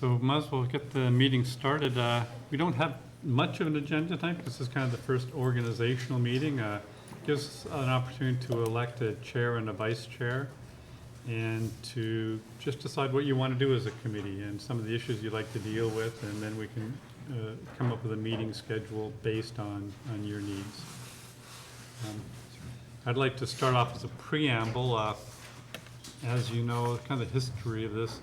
So might as well get the meeting started. We don't have much of an agenda tonight. This is kind of the first organizational meeting. Gives us an opportunity to elect a chair and a vice chair and to just decide what you want to do as a committee and some of the issues you'd like to deal with, and then we can come up with a meeting schedule based on your needs. I'd like to start off as a preamble. As you know, kind of the history of this.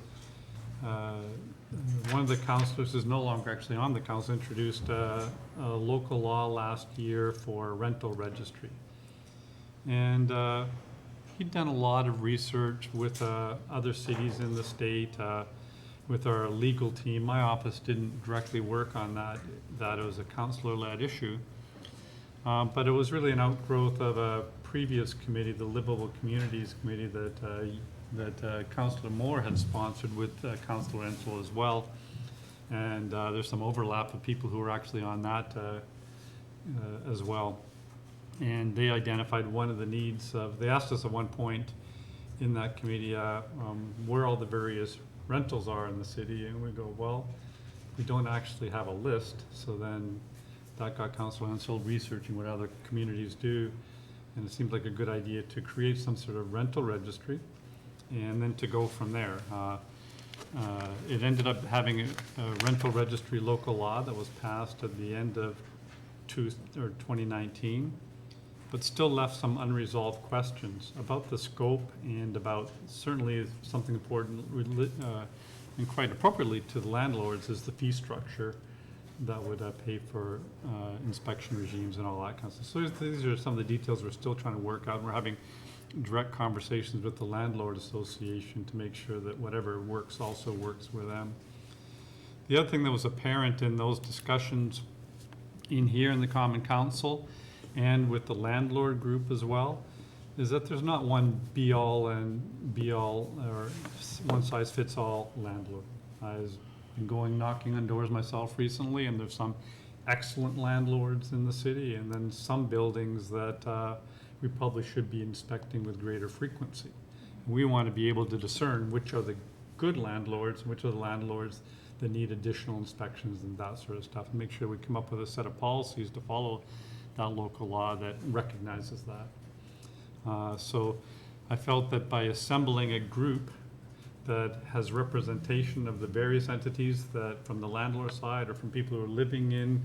One of the councillors is no longer actually on the council, introduced a local law last year for rental registry. And he'd done a lot of research with other cities in the state, with our legal team. My office didn't directly work on that. That was a councillor-led issue. But it was really an outgrowth of a previous committee, the Livable Communities Committee, that Councillor Moore had sponsored with Councillor Ensel as well. And there's some overlap of people who were actually on that as well. And they identified one of the needs of, they asked us at one point in that committee where all the various rentals are in the city. And we go, well, we don't actually have a list. So then that got Councillor Ensel researching what other communities do. And it seemed like a good idea to create some sort of rental registry and then to go from there. It ended up having a rental registry local law that was passed at the end of 2019, but still left some unresolved questions about the scope and about certainly something important and quite appropriately to the landlords is the fee structure that would pay for inspection regimes and all that kind of stuff. So these are some of the details we're still trying to work out. We're having direct conversations with the Landlord Association to make sure that whatever works also works with them. The other thing that was apparent in those discussions in here in the Common Council and with the landlord group as well is that there's not one be-all or one-size-fits-all landlord. I've been knocking on doors myself recently, and there's some excellent landlords in the city and then some buildings that we probably should be inspecting with greater frequency. We want to be able to discern which are the good landlords and which are the landlords that need additional inspections and that sort of stuff, and make sure we come up with a set of policies to follow that local law that recognizes that. So I felt that by assembling a group that has representation of the various entities that from the landlord side or from people who are living in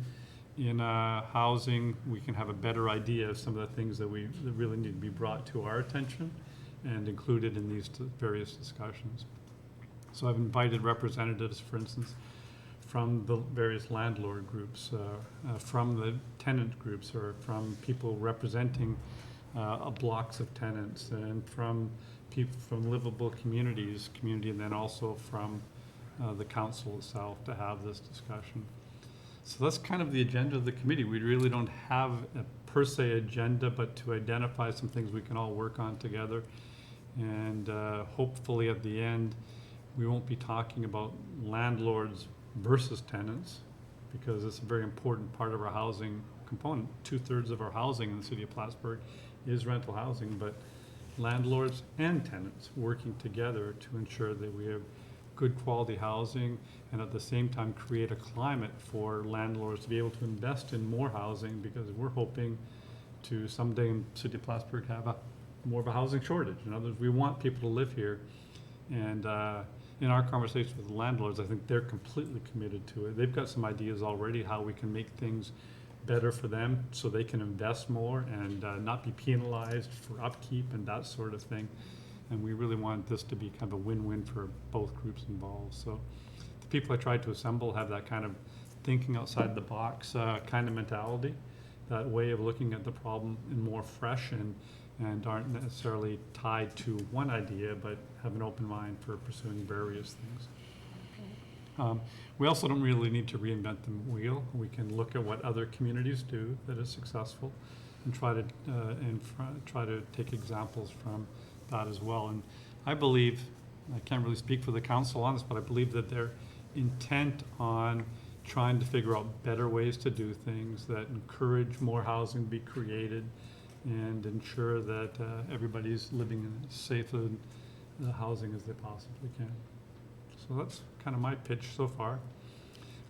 housing, we can have a better idea of some of the things that really need to be brought to our attention and included in these various discussions. So I've invited representatives, for instance, from the various landlord groups, from the tenant groups, or from people representing blocks of tenants, and from people from livable communities, and then also from the council itself to have this discussion. So that's kind of the agenda of the committee. We really don't have a per se agenda, but to identify some things we can all work on together. And hopefully at the end, we won't be talking about landlords versus tenants, because it's a very important part of our housing component. 2/3 of our housing in the city of Plattsburgh is rental housing, but landlords and tenants working together to ensure that we have good quality housing and at the same time create a climate for landlords to be able to invest in more housing, because we're hoping to someday in the city of Plattsburgh have more of a housing shortage. In other words, we want people to live here, and in our conversations with the landlords, I think they're completely committed to it. They've got some ideas already how we can make things better for them so they can invest more and not be penalized for upkeep and that sort of thing. And we really want this to be kind of a win-win for both groups involved. So the people I tried to assemble have that kind of thinking outside the box kind of mentality, that way of looking at the problem in more fresh and aren't necessarily tied to one idea, but have an open mind for pursuing various things. We also don't really need to reinvent the wheel. We can look at what other communities do that is successful and try to take examples from that as well. And I believe, I can't really speak for the council on this, but I believe that they're intent on trying to figure out better ways to do things that encourage more housing to be created and ensure that everybody's living in as safe housing as they possibly can. So that's kind of my pitch so far.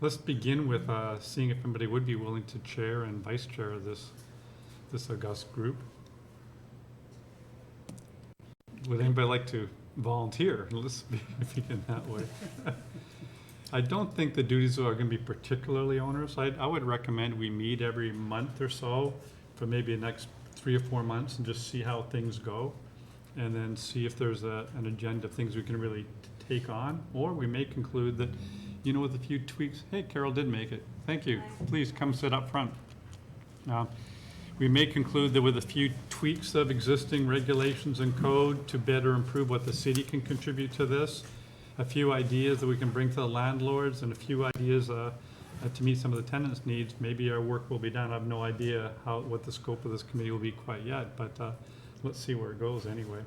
Let's begin with seeing if anybody would be willing to chair and vice chair this august group. Would anybody like to volunteer? Let's begin that way. I don't think the duties are going to be particularly onerous. I would recommend we meet every month or so for maybe the next 3 or 4 months and just see how things go. And then see if there's an agenda of things we can really take on. Or we may conclude that, with a few tweaks, hey, Carol did make it. Thank you. Please come sit up front. We may conclude that with a few tweaks of existing regulations and code to better improve what the city can contribute to this, a few ideas that we can bring to the landlords, and a few ideas to meet some of the tenants' needs, maybe our work will be done. I have no idea what the scope of this committee will be quite yet, but let's see where it goes anyway.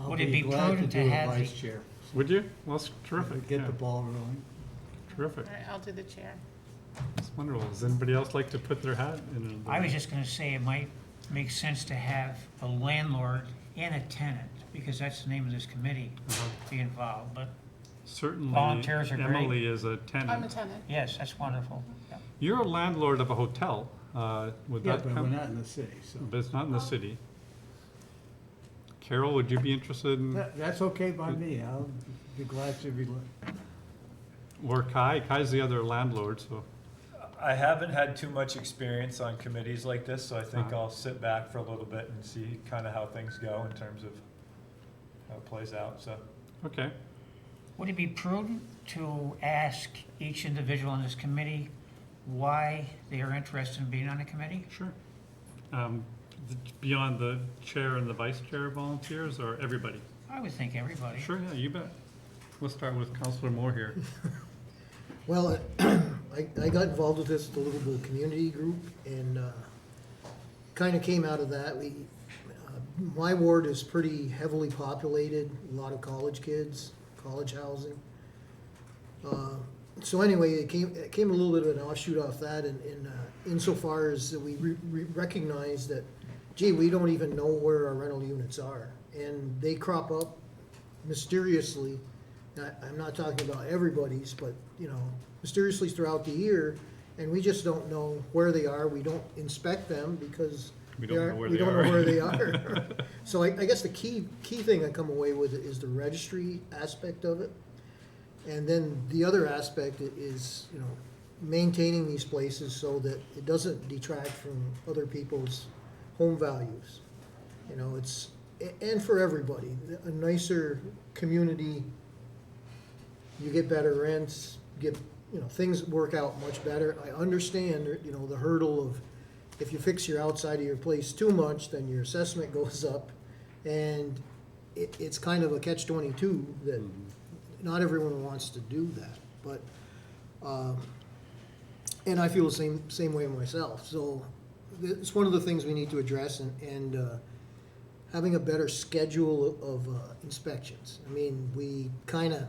Would it be prudent to have vice chair? Would you? Well, that's terrific. Get the ball rolling. Terrific. All right, I'll do the chair. That's wonderful. Does anybody else like to put their hat in? I was just gonna say it might make sense to have a landlord and a tenant, because that's the name of this committee, be involved, but Certainly, volunteers are great. Emily is a tenant. I'm a tenant. yes, that's wonderful. Yeah. You're a landlord of a hotel. Would Yeah, that but we're come? not in the city, so. But it's not in the city. Carol, would you be interested in, That's okay by me. I'll be glad to be. or Kai? Kai's the other landlord, so. I haven't had too much experience on committees like this, so I think Uh-huh. I'll sit back for a little bit and see kind of how things go in terms of how it plays out, so. Okay. Would it be prudent to ask each individual on this committee why they are interested in being on a committee? Sure. Beyond the chair and the vice chair volunteers, or everybody? I would think everybody. Sure, yeah, you bet. Let's start with Councillor Moore here. Well, I got involved with this, the Livable Community Group, and kind of came out of that. My ward is pretty heavily populated, a lot of college kids, college housing. So anyway, it came a little bit of an offshoot off that, and insofar as we recognize that, gee, we don't even know where our rental units are, and they crop up mysteriously. I'm not talking about everybody's, but, mysteriously throughout the year, and we just don't know where they are. We don't inspect them because We don't know where we they don't are. know where they are. So I guess the key thing I come away with is the registry aspect of it. And then the other aspect is, maintaining these places so that it doesn't detract from other people's home values. And for everybody, a nicer community, you get better rents, things work out much better. I understand, the hurdle of if you fix your outside of your place too much, then your assessment goes up. And it's kind of a catch-22 that not everyone wants to do that. But, and I feel the same way myself. So it's one of the things we need to address, and having a better schedule of inspections. I mean, we kind of,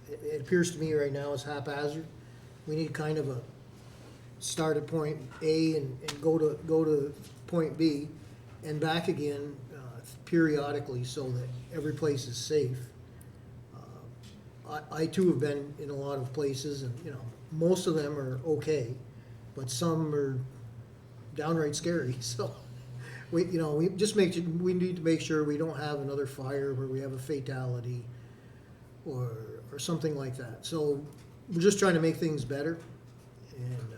it appears to me right now is haphazard. We need kind of a start at point A and go to point B and back again periodically so that every place is safe. I too have been in a lot of places, and most of them are okay, but some are downright scary. So we need to make sure we don't have another fire where we have a fatality or something like that. So we're just trying to make things better, and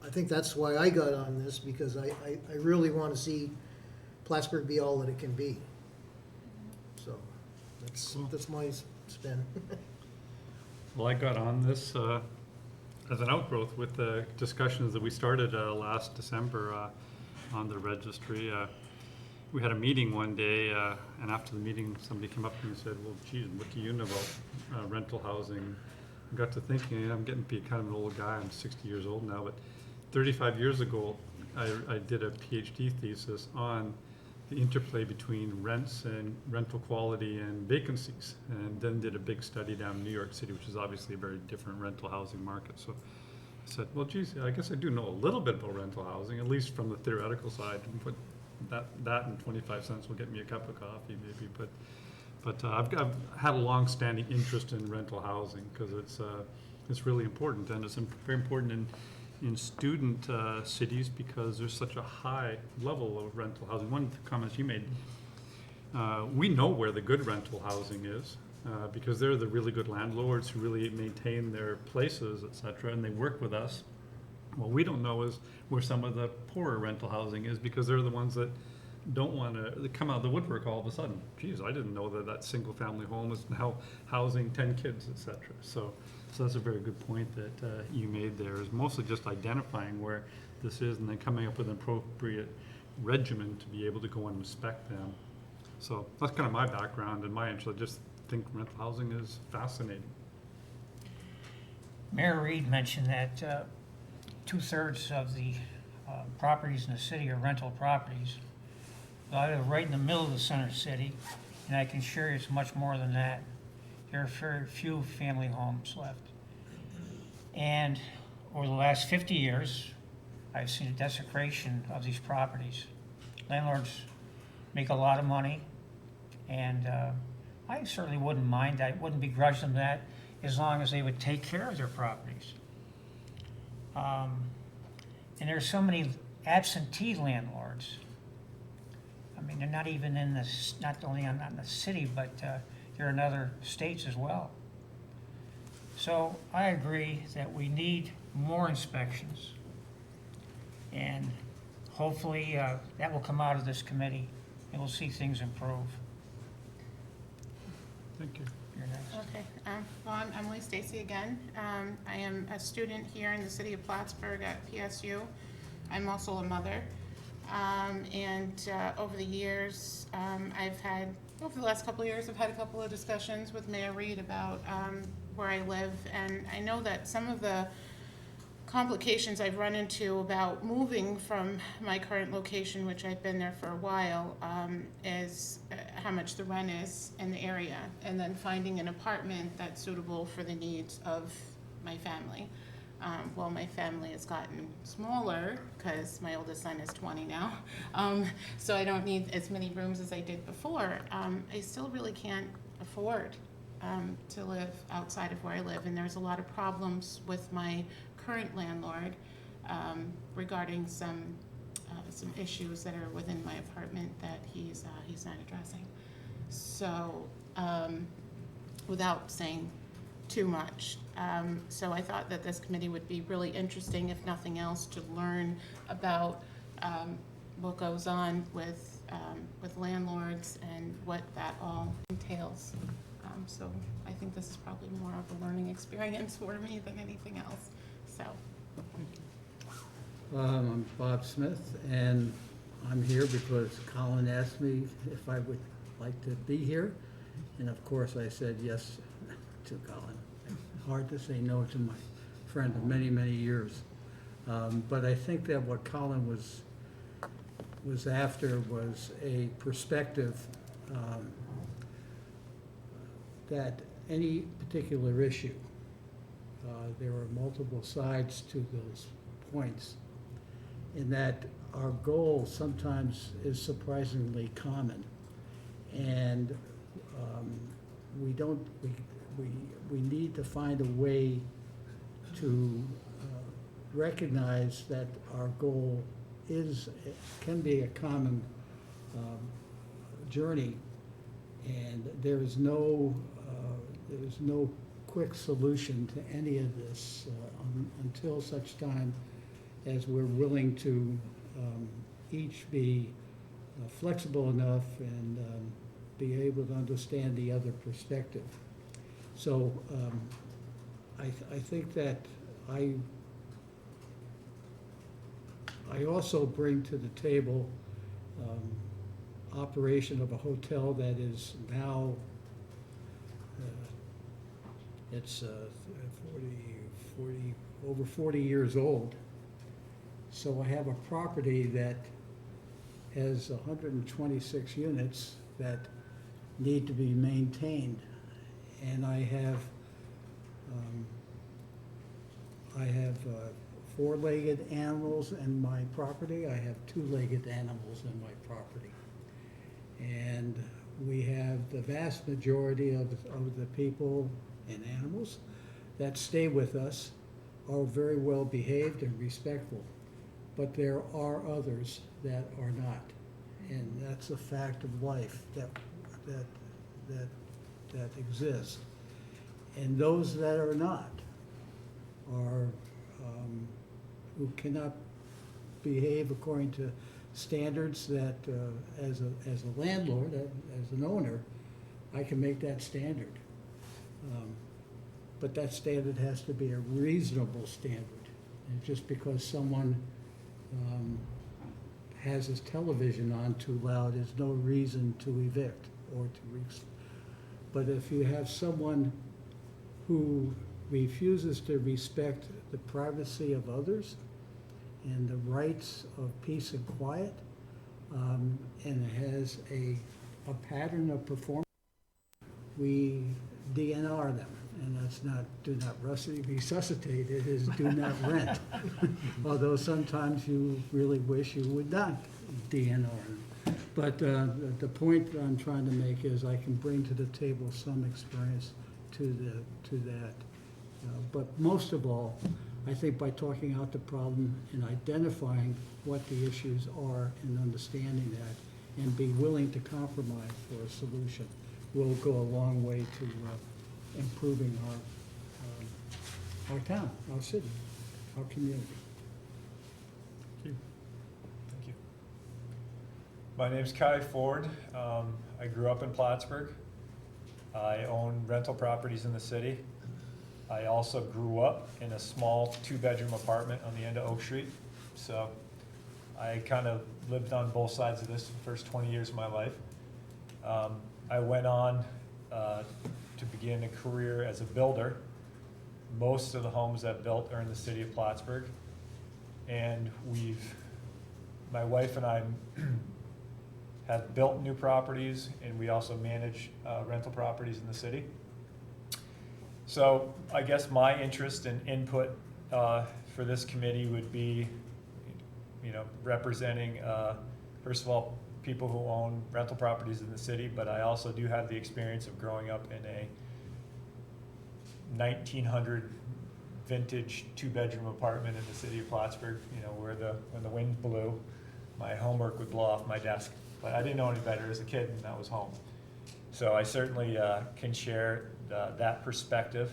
I think that's why I got on this, because I really want to see Plattsburgh be all that it can be. So that's my spin. Well, I got on this as an outgrowth with the discussions that we started last December on the registry. We had a meeting one day, and after the meeting, somebody came up to me and said, well, geez, what do you know about rental housing? I got to thinking, I'm getting to be kind of an old guy. I'm 60 years old now, but 35 years ago, I did a PhD thesis on the interplay between rents and rental quality and vacancies, and then did a big study down in New York City, which is obviously a very different rental housing market. So I said, well, geez, I guess I do know a little bit about rental housing, at least from the theoretical side. But that and 25 cents will get me a cup of coffee maybe. But But I've had a long-standing interest in rental housing because it's really important, and it's very important in student cities because there's such a high level of rental housing. One of the comments you made, we know where the good rental housing is because they're the really good landlords who really maintain their places, et cetera, and they work with us. What we don't know is where some of the poorer rental housing is because they're the ones that don't want to come out of the woodwork all of a sudden. Geez, I didn't know that single family home is now housing 10 kids, et cetera. So that's a very good point that you made there, is mostly just identifying where this is and then coming up with an appropriate regimen to be able to go and inspect them. So that's kind of my background and my interest. I just think rental housing is fascinating. Mayor Reed mentioned that 2/3 of the properties in the city are rental properties. I live right in the middle of the center city, and I can assure you it's much more than that. There are very few family homes left. And over the last 50 years, I've seen a desecration of these properties. Landlords make a lot of money, and I certainly wouldn't mind. I wouldn't begrudge them that as long as they would take care of their properties. And there's so many absentee landlords. I mean, they're not even in this, not only not in the city, but they're in other states as well. So I agree that we need more inspections. And hopefully that will come out of this committee and we'll see things improve. Thank you. You're next. Okay, well, I'm Emily Stacy again. I am a student here in the city of Plattsburgh at PSU. I'm also a mother. And over the years, over the last couple of years, I've had a couple of discussions with Mayor Reed about where I live. And I know that some of the complications I've run into about moving from my current location, which I've been there for a while, is how much the rent is in the area, and then finding an apartment that's suitable for the needs of my family. Well, my family has gotten smaller because my oldest son is 20 now, so I don't need as many rooms as I did before. I still really can't afford to live outside of where I live, and there's a lot of problems with my current landlord regarding some issues that are within my apartment that he's not addressing. So without saying too much, so I thought that this committee would be really interesting, if nothing else, to learn about what goes on with landlords and what that all entails. So I think this is probably more of a learning experience for me than anything else. So. I'm Bob Smith, and I'm here because Colin asked me if I would like to be here. And of course, I said yes to Colin. Hard to say no to my friend of many, many years. But I think that what Colin was after was a perspective that any particular issue, there are multiple sides to those points, and that our goal sometimes is surprisingly common. And we need to find a way to recognize that our goal can be a common journey, and there's no quick solution to any of this until such time as we're willing to each be flexible enough and be able to understand the other perspective. So I think that I also bring to the table operation of a hotel that is now it's over 40 years old. So I have a property that has 126 units that need to be maintained. And I have four-legged animals in my property. I have two-legged animals in my property. And we have the vast majority of the people and animals that stay with us are very well behaved and respectful. But there are others that are not. And that's a fact of life that exists. And those that are not are, who cannot behave according to standards that, as a landlord, as an owner, I can make that standard. But that standard has to be a reasonable standard. And just because someone has his television on too loud is no reason to evict or to but if you have someone who refuses to respect the privacy of others and the rights of peace and quiet, and has a pattern of performance, we DNR them. And that's not do not resuscitate, it is do not rent. Although sometimes you really wish you would not DNR them. But the point I'm trying to make is I can bring to the table some experience to that. But most of all, I think by talking out the problem and identifying what the issues are and understanding that and be willing to compromise for a solution will go a long way to improving our town, our city, our community. Thank you. My name's Kai Ford. I grew up in Plattsburgh. I own rental properties in the city. I also grew up in a small 2-bedroom apartment on the end of Oak Street. So I kind of lived on both sides of this the first 20 years of my life. I went on to begin a career as a builder. Most of the homes I've built are in the city of Plattsburgh. And my wife and I have built new properties, and we also manage rental properties in the city. So I guess my interest and input for this committee would be, representing, first of all, people who own rental properties in the city, but I also do have the experience of growing up in a 1900 vintage 2-bedroom apartment in the city of Plattsburgh, where when the wind blew, my homework would blow off my desk. But I didn't know any better as a kid, and that was home. So I certainly can share that perspective.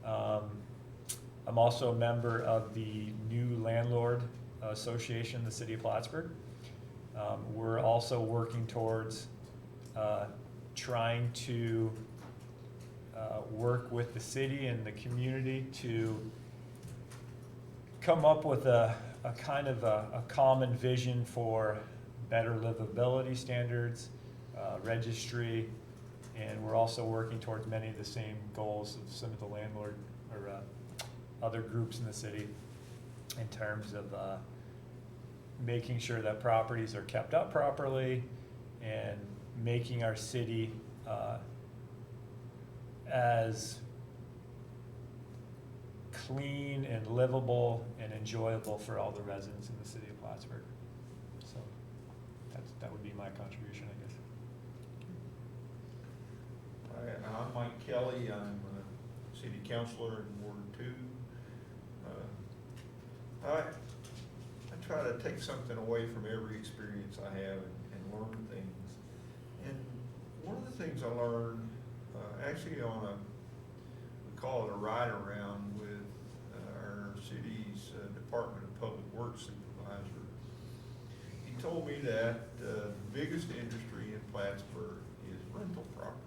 I'm also a member of the new landlord association in the city of Plattsburgh. We're also working towards trying to work with the city and the community to come up with a kind of a common vision for better livability standards, registry, and we're also working towards many of the same goals of some of the landlord or other groups in the city in terms of making sure that properties are kept up properly and making our city as clean and livable and enjoyable for all the residents in the city of Plattsburgh. So that would be my contribution, I guess. I'm Mike Kelly. I'm a city councilor in Ward 2. I try to take something away from every experience I have and learn things. And one of the things I learned, actually we call it a ride around with our city's Department of Public Works supervisor. He told me that the biggest industry in Plattsburgh is rental property.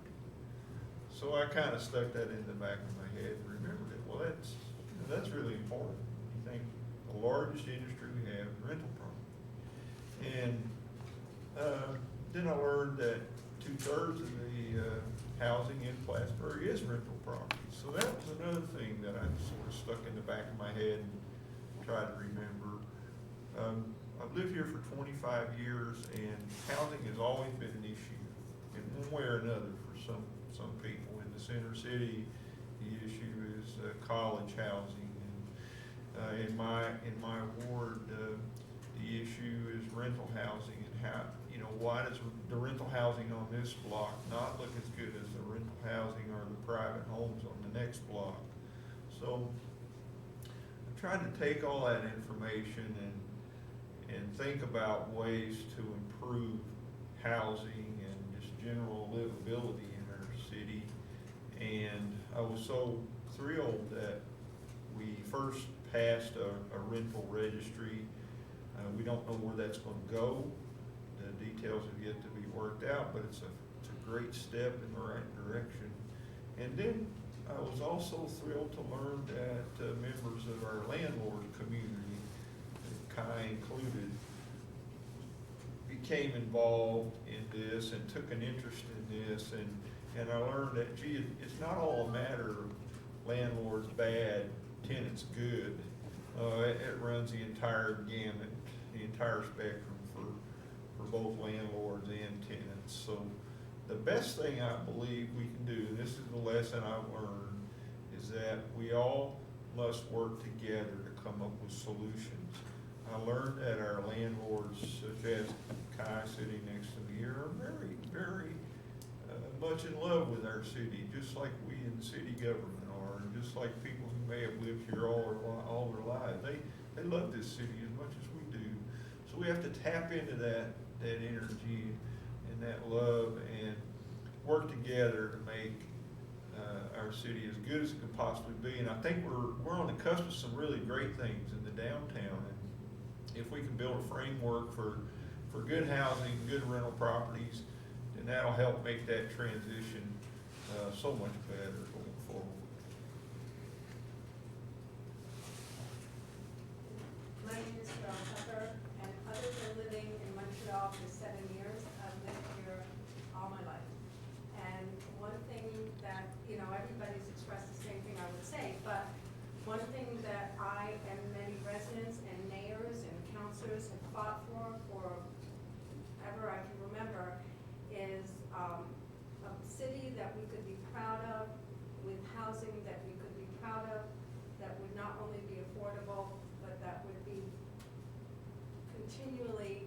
So I kind of stuck that in the back of my head and remembered it. Well, that's really important. You think the largest industry we have is rental property. And then I learned that 2/3 of the housing in Plattsburgh is rental property. So that was another thing that I sort of stuck in the back of my head and tried to remember. I've lived here for 25 years, and housing has always been an issue in one way or another for some people. In the center city, the issue is college housing, and in my ward, the issue is rental housing and how know, why does the rental housing on this block not look as good as the rental housing or the private homes on the next block? So I tried to take all that information and think about ways to improve housing and just general livability in our city. And I was so thrilled that we first passed a rental registry. We don't know where that's gonna go. The details have yet to be worked out, but it's a great step in the right direction. And then I was also thrilled to learn that members of our landlord community, Kai included, became involved in this and took an interest in this. And I learned that, gee, it's not all a matter of landlords bad, tenants good. It runs the entire gamut, the entire spectrum for both landlords and tenants. So the best thing I believe we can do, and this is the lesson I've learned, is that we all must work together to come up with solutions. I learned that our landlords, such as Kai sitting next to me here, are very, very much in love with our city, just like we in city government are, and just like people who may have lived here all their lives. They love this city as much as we do. So we have to tap into that energy and that love and work together to make our city as good as it can possibly be. And I think we're on the cusp of some really great things in the downtown. And if we can build a framework for good housing, good rental properties, then that'll help make that transition so much better going forward. My name is Carol Tucker, and other than living in Montreal for 7 years, I've lived here all my life. And one thing that, you know, everybody's expressed the same thing I would say, but one thing that I and many residents and mayors and councilors have fought for ever I can remember is a city that we could be proud of, with housing that we could be proud of, that would not only be affordable, but that would be continually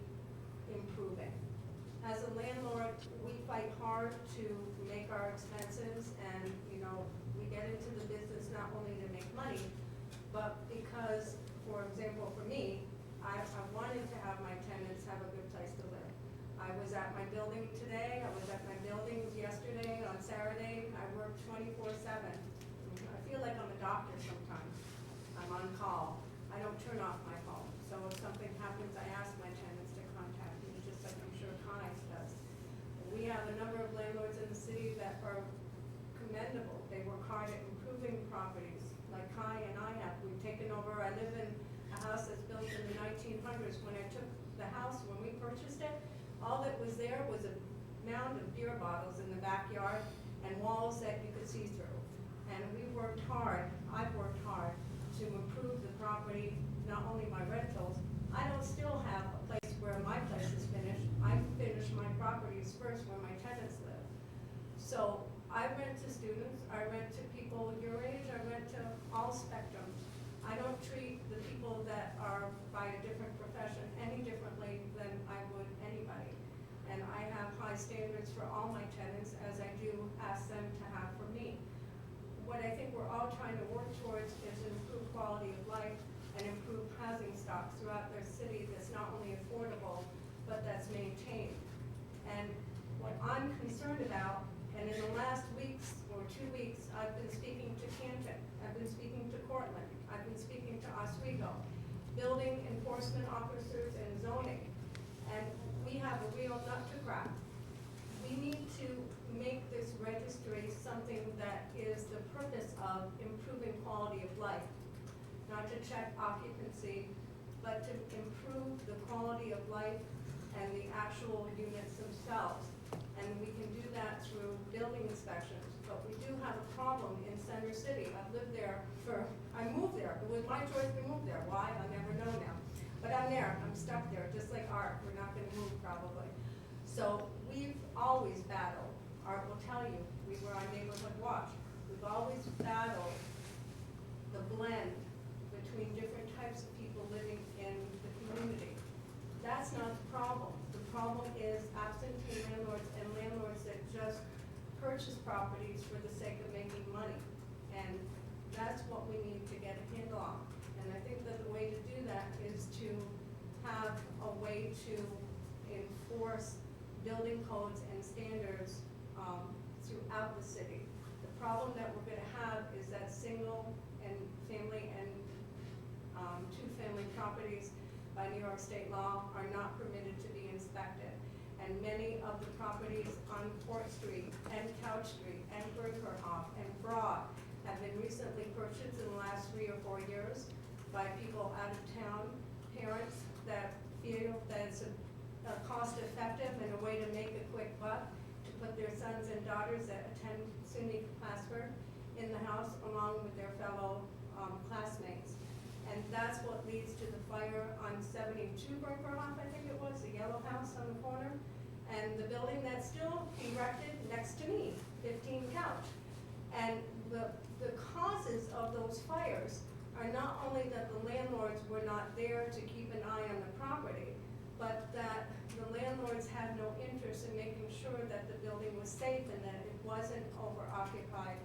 improving. As a landlord, we fight hard to make our expenses, and, you know, we get into the business not only to make money, but because, for example, for me, I wanted to have my tenants have a good place to live. I was at my building today, I was at my buildings yesterday, on Saturday, I work 24/7. I feel like I'm a doctor sometimes. I'm on call. I don't turn off my phone. So if something happens, I ask my tenants to contact me, just like I'm sure Kai does. We have a number of landlords in the city that are commendable. They work hard at improving properties, like Kai and I have. We've taken over, I live in a house that's built in the 1900s. When I took the house, when we purchased it, all that was there was a mound of beer bottles in the backyard and walls that you could see through. And we worked hard, I've worked hard to improve the property, not only my rentals. I don't still have a place where my place is finished. I finish my properties first where my tenants live. So I rent to students, I rent to people your age, I rent to all spectrums. I don't treat the people that are by a different profession any differently than I would anybody. And I have high standards for all my tenants, as I do ask them to have for me. What I think we're all trying to work towards is improved quality of life and improved housing stock throughout their city that's not only affordable, but that's maintained. And what I'm concerned about, and in the last weeks or 2 weeks, I've been speaking to Canton, I've been speaking to Cortland, I've been speaking to Oswego, building enforcement officers and zoning. And we have a real nut to crack. We need to make this registry something that is the purpose of improving quality of life, not to check occupancy, but to improve the quality of life and the actual units themselves. And we can do that through building inspections. But we do have a problem in Center City. I've lived there I moved there. It was my choice to move there. Why? I never know now. But I'm there. I'm stuck there, just like Art. We're not going to move probably. So we've always battled. Art will tell you, we were on Neighborhood Watch. We've always battled the blend between different types of people living in the community. That's not the problem. The problem is properties for the sake of making money. And that's what we need to get a handle on. And I think that the way to do that is to have a way to enforce building codes and standards throughout the city. The problem that we're gonna have is that single and family and two-family properties by New York state law are not permitted to be inspected. And many of the properties on Fort Street and Couch Street and Brinkerhoff and Broad have been recently purchased in the last 3 or 4 years by people out of town, parents that feel that it's a cost-effective and a way to make a quick buck to put their sons and daughters that attend SUNY Plattsburgh in the house along with their fellow classmates. And that's what leads to the fire on 72 Brinkerhoff, I think it was, the yellow house on the corner, and the building that's still erected next to me, 15 Couch. And the causes of those fires are not only that the landlords were not there to keep an eye on the property, but that the landlords had no interest in making sure that the building was safe and that it wasn't over-occupied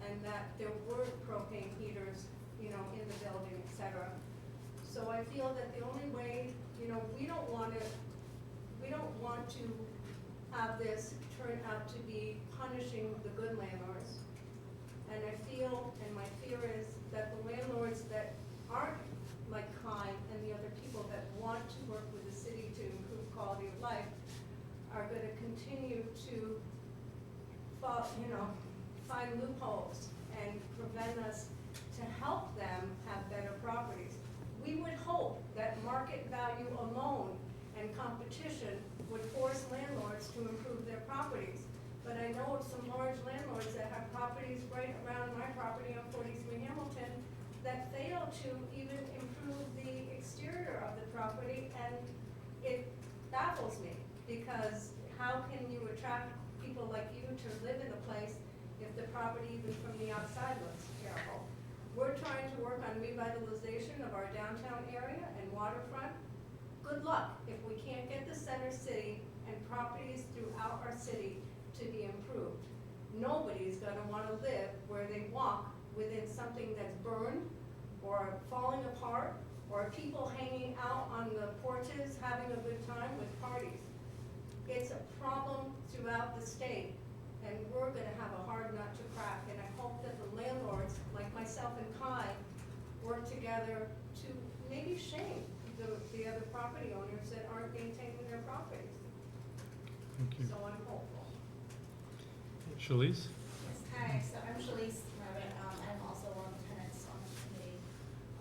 and that there were propane heaters, you know, in the building, et cetera. So I feel that the only way, you know, we don't want to have this turn out to be punishing the good landlords. And I feel, and my fear is that the landlords that aren't like Kai and the other people that want to work with the city to improve quality of life are gonna continue to find loopholes and prevent us to help them have better properties. We would hope that market value alone and competition would force landlords to improve their properties. But I know of some large landlords that have properties right around my property on 43 Hamilton that fail to even improve the exterior of the property, and it baffles me, because how can you attract people like you to live in a place if the property even from the outside looks terrible? We're trying to work on revitalization of our downtown area and waterfront. Good luck if we can't get the center city and properties throughout our city to be improved. Nobody's gonna wanna live where they walk within something that's burned or falling apart, or people hanging out on the porches having a good time with parties. It's a problem throughout the state, and we're gonna have a hard nut to crack, and I hope that the landlords, like myself and Kai, work together to maybe shame the other property owners that aren't maintaining their properties. Thank you. So I'm hopeful. Shalice? Yes, hi, so I'm Shalice Rabbit. I'm also one of the tenants on the committee.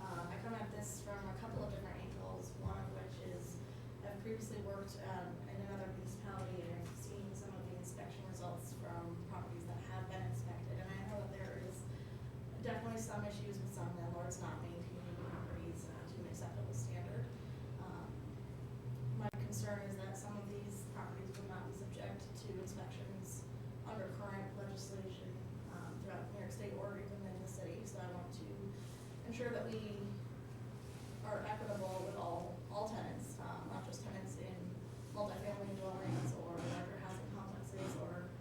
I come at this from a couple of different angles, one of which is I've previously worked in another municipality, and I've seen some of the inspection results from properties that have been inspected, and I know that there is definitely some issues with some landlords not maintaining properties to an acceptable standard. My concern is that some of these properties will not be subject to inspections under current legislation throughout New York State or even in the city. So I want to ensure that we are equitable with all tenants, not just tenants in multifamily dwellings or larger housing complexes or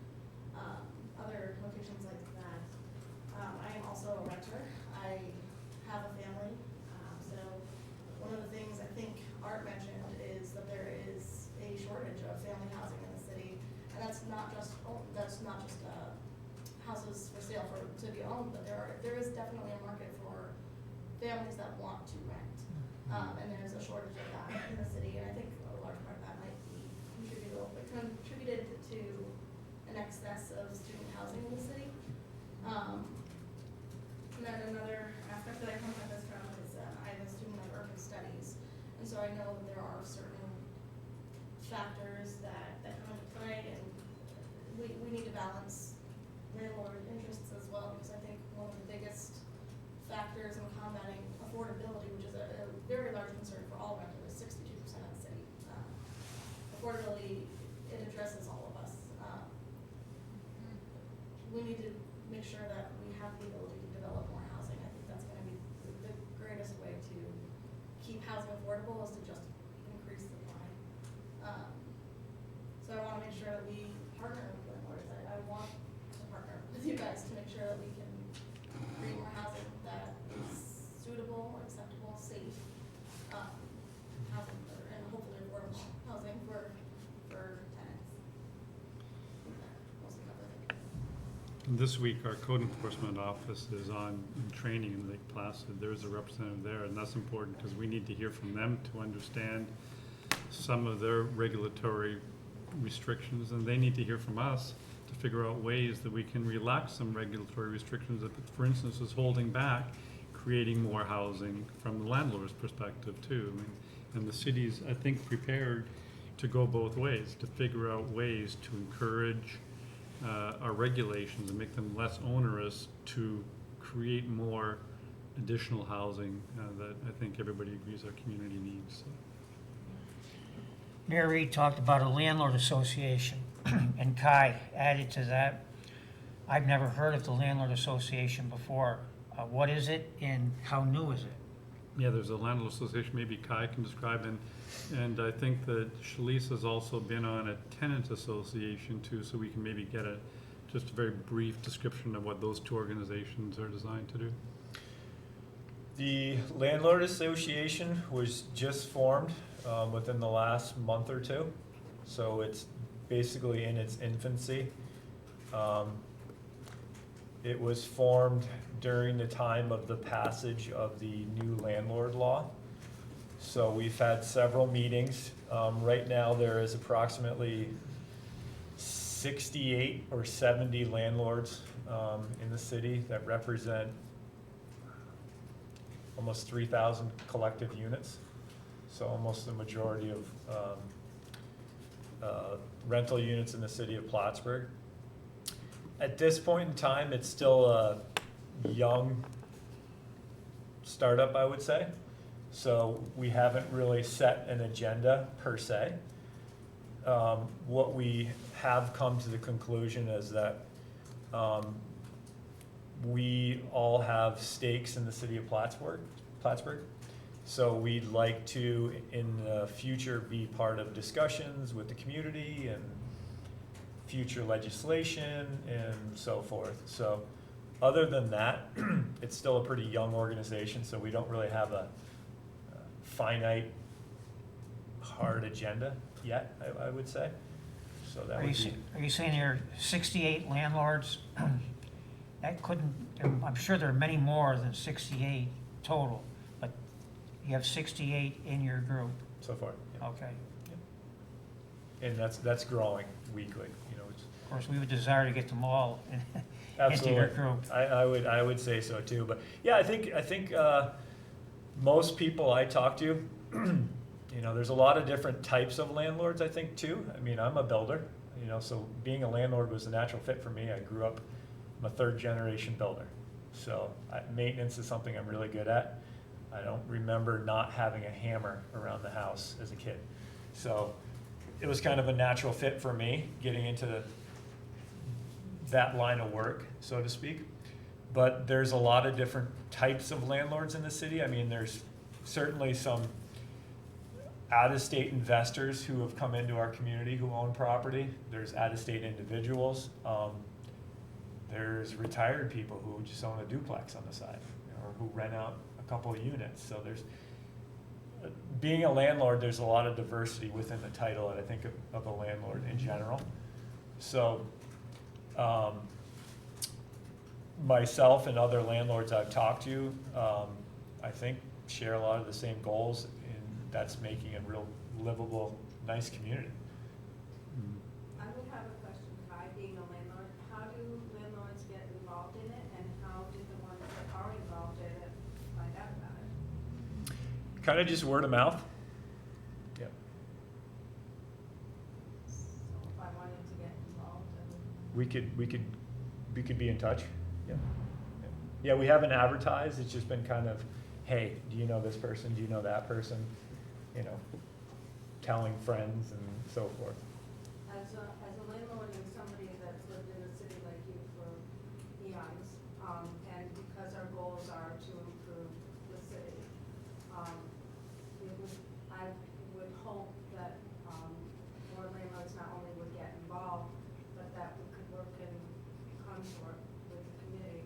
other locations like that. I am also a renter. I have a family. So one of the things I think Art mentioned is that there is a shortage of family housing in the city. And that's not just houses for sale to be owned, but there is definitely a market for families that want to rent. And there's a shortage of that in the city, and I think a large part of that might be contributed to an excess of student housing in the city. And then another aspect that I come at this from is I'm a student of urban studies, and so I know that there are certain factors that come into play, and we need to balance landlord interests as well, because I think one of the biggest factors in combating affordability, which is a very large concern for all renters, 62% of the city. Affordability, it addresses all of us. We need to make sure that we have the ability to develop more housing. I think that's going to be the greatest way to keep housing affordable, is to just increase supply. So I want to make sure that we partner with landlords. I want to partner sure that we can create more housing that is suitable, acceptable, safe, housing for, and hopefully affordable housing for tenants. Mostly cover the This week, our code enforcement office is on in training in Lake Placid. There's a representative there, and that's important because we need to hear from them to understand some of their regulatory restrictions, and they need to hear from us to figure out ways that we can relax some regulatory restrictions that, for instance, is holding back creating more housing from the landlord's perspective too. And the city's, I think, prepared to go both ways, to figure out ways to encourage our regulations and make them less onerous to create more additional housing that I think everybody agrees our community needs. Mayor Reed talked about a landlord association, and Kai added to that. I've never heard of the landlord association before. What is it and how new is it? Yeah, there's a landlord association, maybe Kai can describe, and I think that Shalice has also been on a tenant association too, so we can maybe get just a very brief description of what those two organizations are designed to do. The Landlord Association was just formed within the last month or two, so it's basically in its infancy. It was formed during the time of the passage of the new landlord law. So we've had several meetings. Right now there is approximately 68 or 70 landlords in the city that represent almost 3,000 collective units. So almost the majority of rental units in the city of Plattsburgh. At this point in time, it's still a young startup, I would say. So we haven't really set an agenda per se. What we have come to the conclusion is that we all have stakes in the city of Plattsburgh. So we'd like to, in the future, be part of discussions with the community and future legislation and so forth. So other than that, it's still a pretty young organization, so we don't really have a finite, hard agenda yet, I would say. So that would be. Are you saying there are 68 landlords? That couldn't, I'm sure there are many more than 68 total, but you have 68 in your group. So far, yeah. Okay. And that's growing weekly, you know. Of course, we would desire to get them all into Absolutely. your group. I would say so too, but yeah, I think most people I talk to, you know, there's a lot of different types of landlords, I think too. I mean, I'm a builder, you know, so being a landlord was a natural fit for me. I grew up, I'm a third generation builder. So maintenance is something I'm really good at. I don't remember not having a hammer around the house as a kid. So it was kind of a natural fit for me getting into that line of work, so to speak. But there's a lot of different types of landlords in the city. I mean, there's certainly some out-of-state investors who have come into our community who own property. There's out-of-state individuals. There's retired people who just own a duplex on the side, you know, or who rent out a couple of units. So there's, being a landlord, there's a lot of diversity within the title, and I think of a landlord in general. So myself and other landlords I've talked to, I think share a lot of the same goals, and that's making a real livable, nice community. I would have a question, Kai, being a landlord, how do landlords get involved in it, and how did the ones that are involved in it find out about it? Kind of just word of mouth. Yeah. So if I wanted to get involved, We could be in touch. Yeah. Yeah, we haven't advertised. It's just been kind of, hey, do you know this person? Do you know that person? You know, telling friends and so forth. as a landlord and somebody that's lived in a city like you for eons, and because our goals are to improve the city, I would hope that, more landlords not only would get involved, but that we could work in consort with the community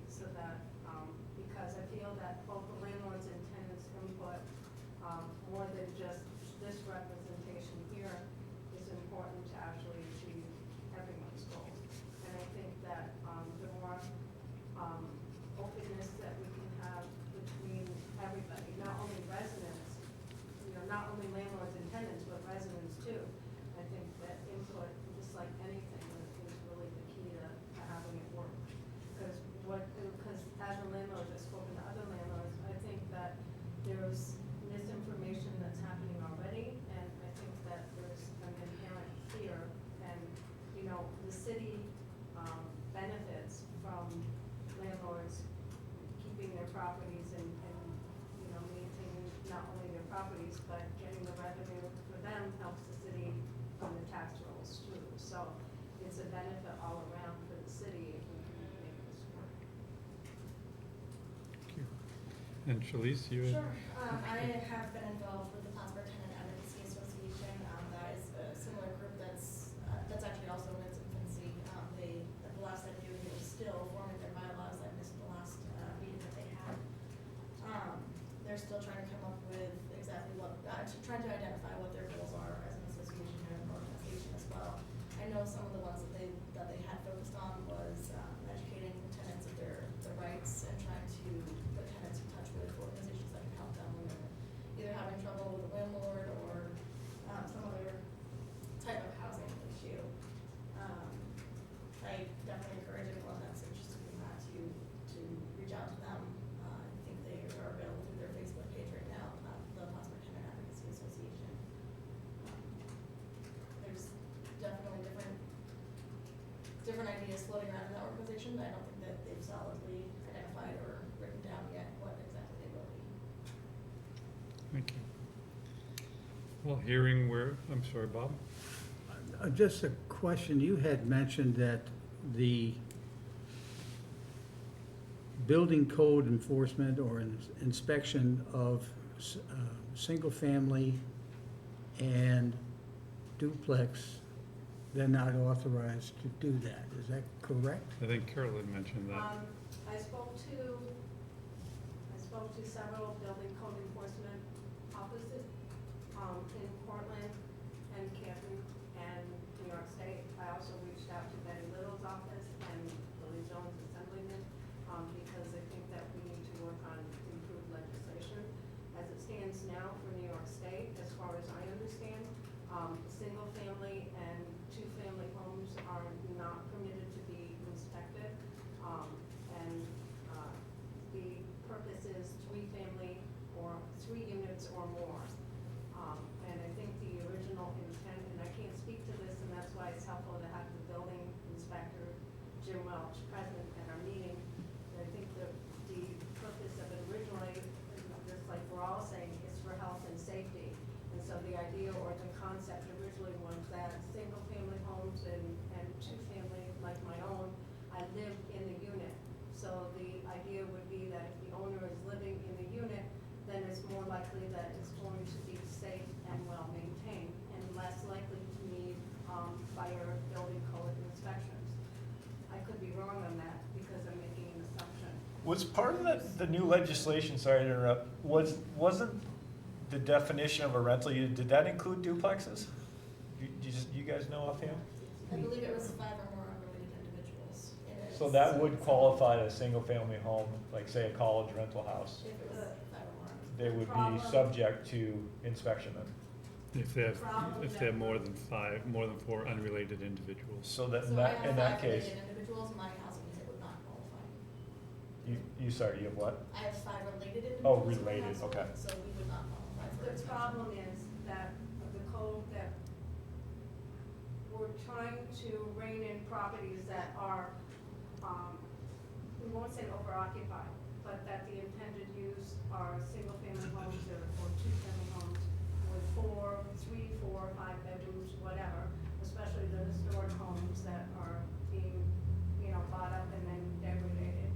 properties and, you know, maintaining not only their properties, but getting the revenue for them helps the city on the tax rolls too. So it's a benefit all around for the city if we can make this work. Thank you. And Shalice, you had? Sure. I have been involved with the Plattsburgh Tenant Advocacy Association. That is a similar group that's actually also in its infancy. The last I knew, they were still forming their bylaws. I missed the last meeting that they had. They're still trying to come up with exactly what, trying to identify what their goals are as an association and an organization as well. I know some of the ones that they had focused on was educating tenants of their rights and trying to put tenants in touch with organizations that can help them when they're either having trouble with a landlord or some other type of housing issue. I definitely encourage anyone that's interested in that to reach out to them. I think they are available through their Facebook page right now, the Plattsburgh Tenant Advocacy Association. There's definitely different ideas floating around in that organization, but I don't think that they've solidly identified or written down yet what exactly they will be. Thank you. Well, hearing where, I'm sorry, Bob? Just a question, you had mentioned that the building code enforcement or inspection of single-family and duplex, they're not authorized to do that, is that correct? I think Carol had mentioned that. I spoke to several building code enforcement offices, in Portland and Canton and New York State. I also reached out to Betty Little's office and Lily Jones Assemblyman, because I think that we need to work on improved legislation. As it stands now for New York State, as far as I understand, single family and two-family homes are not permitted to be inspected. The purpose is three-family or 3 units or more. And I think the original intent, and I can't speak to this, and that's why it's helpful to have the building inspector, Jim Welch, present at our meeting. And I think the purpose of it originally, just like we're all saying, is for health and safety. And so the idea or the concept originally was that single-family homes and two-family, like my own, I live in the unit. So the idea would be that if the owner is living in the unit, then it's more likely that it's going to be safe and well-maintained and less likely to need fire building code inspections. I could be wrong on that because I'm making an assumption. Was part of the new legislation, sorry to interrupt, wasn't the definition of a rental unit, did that include duplexes? You guys know offhand? I believe it was 5 or more unrelated individuals. So that would qualify as a single-family home, like say a college rental house. If it was 5 or more. They would be subject to inspection then. If they have more than 4 unrelated individuals. So that, So in I that, have in that 5 case, related individuals, my housing unit would not qualify. you have what? I have 5 related individuals. Oh, in my related, household, okay. So we would not qualify for The inspection. problem is that the code that we're trying to rein in properties that are, we won't say over-occupied, but that the intended use are single-family homes or two-family homes with 3, 4, 5 bedrooms, whatever, especially the historic homes that are being, bought up and then degraded,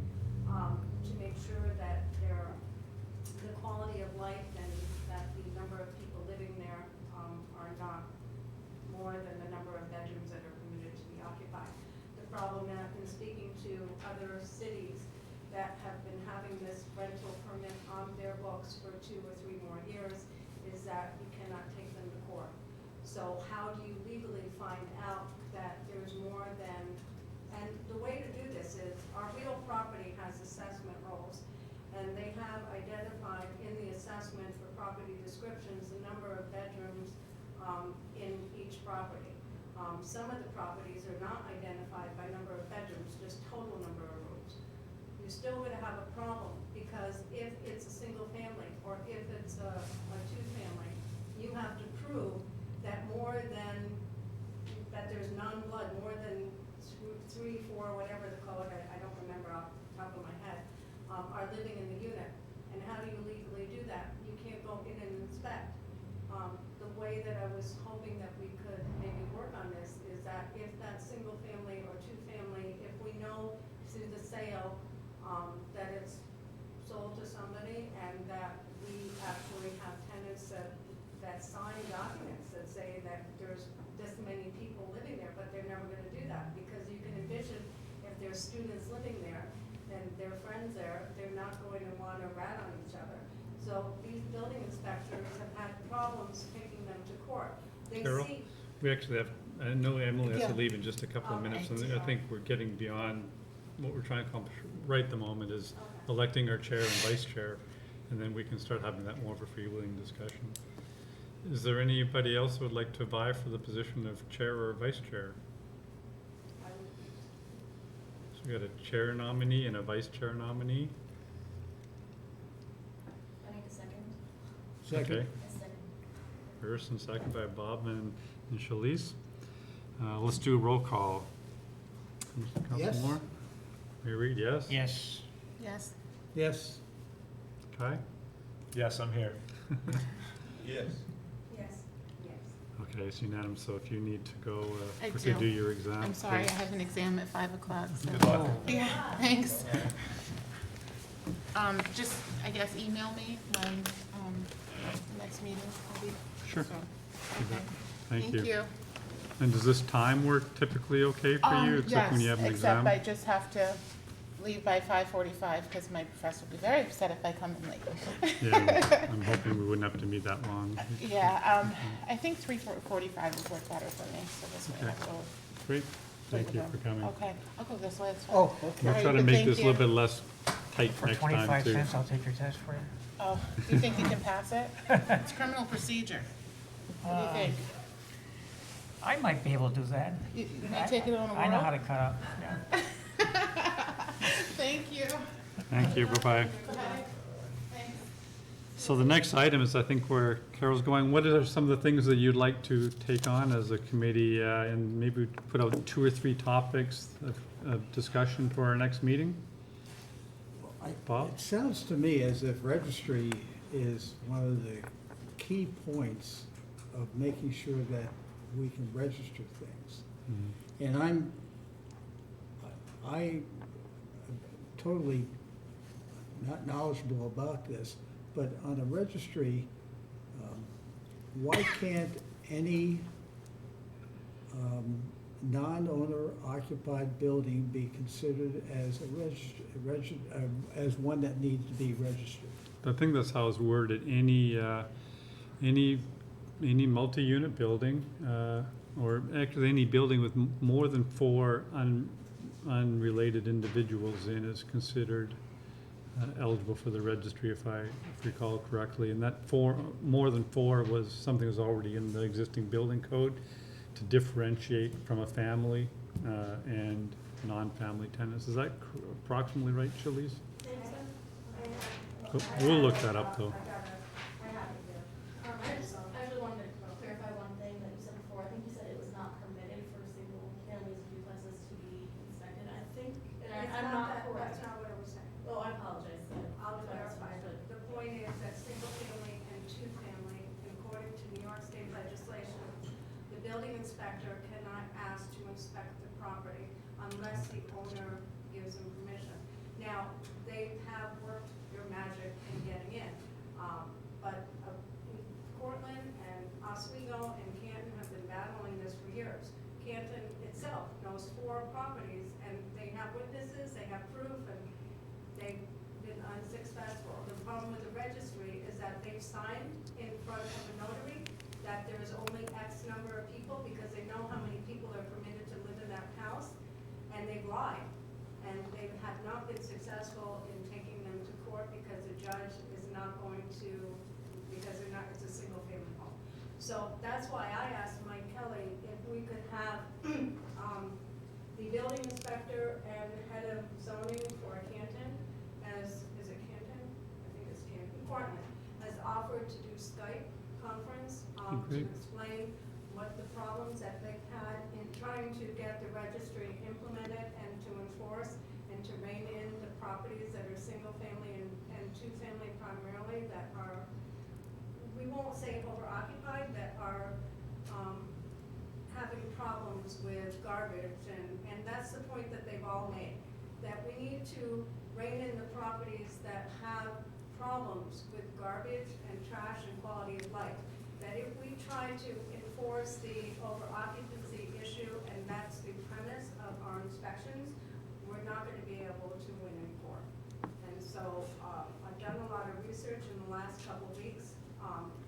to make sure that the quality of life and that the number of people living there are not more than the number of bedrooms that are permitted to be occupied. The problem in speaking to other cities that have been having this rental permit on their books for 2 or 3 more years is that you cannot take them to court. So how do you legally find out that there's more than, and the way to do this is, our real property has assessment rolls, and they have identified in the assessment for property descriptions the number of bedrooms in each property. Some of the properties are not identified by number of bedrooms, just total number of rooms. You're still gonna have a problem, because if it's a single family, or if it's a two-family, you have to prove that that there's non-blood, more than 3, 4, whatever the code, I don't remember off the top of my head, are living in the unit. respect. The way that I was hoping that we could maybe work on this is that if that single family or two family, if we know through the sale, that it's sold to somebody and that we actually have tenants that sign documents that say that there's this many people living there, but they're never gonna do that, because you can envision if there's students living there and their friends there, they're not going to wanna rat on each other. So these building inspectors have had problems taking them to court. They Carol? see, We actually have, I know Emily has to Yeah. leave in just a couple of Okay. minutes, and I think we're getting beyond what we're trying to accomplish right at the moment is Okay. electing our chair and vice chair, and then we can start having that more of a freewheeling discussion. Is there anybody else who would like to vie for the position of chair or vice chair? I would, So we got a chair nominee and a vice chair nominee. I need a second. Okay. A second. First and second by Bob and Shalice. Let's do a roll call. Couple Yes. more? Mary Reed, yes? Yes. Yes. Yes, Kai? Yes, I'm here. Yes. yes, yes. Okay, it's unanimous, so if you need to go I quickly do. do your exam. I'm sorry, I please. have an exam at 5 o'clock, so. Good luck. Yeah, thanks. Just, I guess, email me when, the next meeting will be. Sure. So, Do that. okay. Thank you. And does this time work typically okay for you, except when you have an exam? Yes, except I just have to leave by 5:45, because my professor will be very upset if I come in late. Yeah, I'm hoping we wouldn't have to meet that long. Yeah, I think 3:45 would work better for me, so this way Okay. I will. Great, thank you for coming. Okay, I'll go this way, it's fine. Oh, We'll okay. try to Very good, make thank this a little you. bit less tight For next time 25 too. cents, I'll take your test for you. Oh, do you think you can pass it? It's criminal procedure. What do you think? I might be able to do that. You may take it on a whirl? I know how to cut up, yeah. Thank you. Thank you, bye-bye. Bye. Thanks. So the next item is, I think, where Carol's going. What are some of the things that you'd like to take on as a committee, and maybe put out 2 or 3 topics of discussion for our next meeting? Bob? it sounds to me as if registry is one of the key points of making sure that we can register things. And I am totally not knowledgeable about this, but on a registry, why can't any non-owner occupied building be considered as as one that needs to be registered? I think that's how it's worded. Any multi-unit building, or actually any building with more than 4 unrelated individuals in is considered eligible for the registry, if I recall correctly. And that more than 4 was something that was already in the existing building code to differentiate from a family and non-family tenants. Is that approximately right, Shalice? We'll look that up, though. I have it here. I just wanted to clarify one thing that you said before. I think you said it was not permitted for single families and duplexes to be inspected. I think, and It's I'm not that- correct. That's not what I was saying. Oh, I apologize. I'll clarify. The point is that single family and two family, according to New York State legislation, the building inspector cannot ask to inspect the property unless the owner gives him permission. Now, they have worked their magic in getting in, but Cortland and Oswego and Canton have been battling this for years. Canton itself knows 4 properties, and they have witnesses, they have proof, and they've been unsuccessful. The problem with the registry is that they've signed in front of a notary that there is only X number of people, because they know how many people are permitted to live in that house, and they've lied. And they have not been successful in taking them to court, because the judge is not going to, because they're not, it's a single family home. So that's why I asked Mike Kelly if we could have, the building inspector and head of zoning for Canton is it Canton? I think it's Canton, Cortland, has offered to do Skype conference, to Great. explain what the problems that they've had in trying to get the registry implemented and to enforce and to rein in the properties that are single family and two family primarily that are we won't say over-occupied, that are having problems with garbage, and that's the point that they've all made, that we need to rein in the properties that have problems with garbage and trash and quality of life. That if we try to enforce the over-occupancy issue, and that's the premise of our inspections, we're not gonna be able to win in court. And so, I've done a lot of research in the last couple weeks,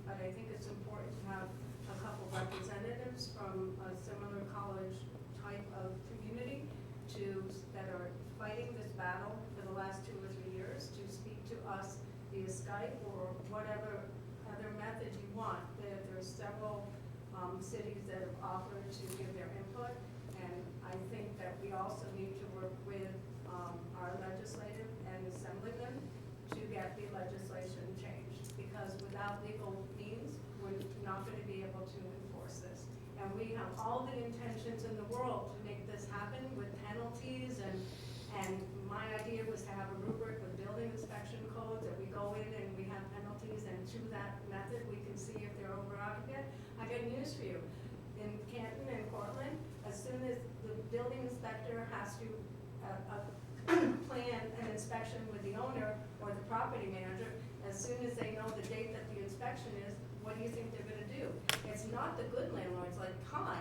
but I think it's important to have a couple representatives from a similar college type of community that are fighting this battle for the last 2 or 3 years, to speak to us via Skype or whatever other method you want. There's several cities that have offered to give their input, and I think that we also need to work with our legislative and assemblymen to get the legislation changed, because without legal means, we're not going to be able to enforce this. And we have all the intentions in the world to make this happen with penalties, and my idea was to have a rubric with building inspection codes, that we go in and we have penalties, and to that method, we can see if they're over-occupied. I got news for you. In Canton and Cortland, as soon as the building inspector has to plan an inspection with the owner or the property manager, as soon as they know the date that the inspection is, what do you think they're gonna do? It's not the good landlords like Kai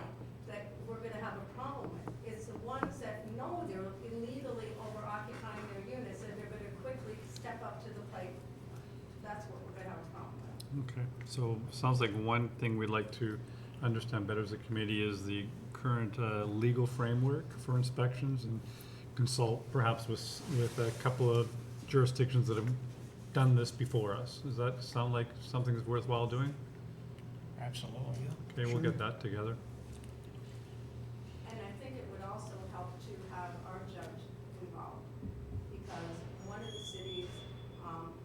that we're gonna have a problem with. It's the ones that know they're illegally over-occupying their units, and they're gonna quickly step up to the plate. That's what we're gonna have a problem with. Okay, so sounds like one thing we'd like to understand better as a committee is the current legal framework for inspections, and consult perhaps with a couple of jurisdictions that have done this before us. Does that sound like something that's worthwhile doing? Absolutely. Okay, we'll get that together. And I think it would also help to have our judge involved, because one of the cities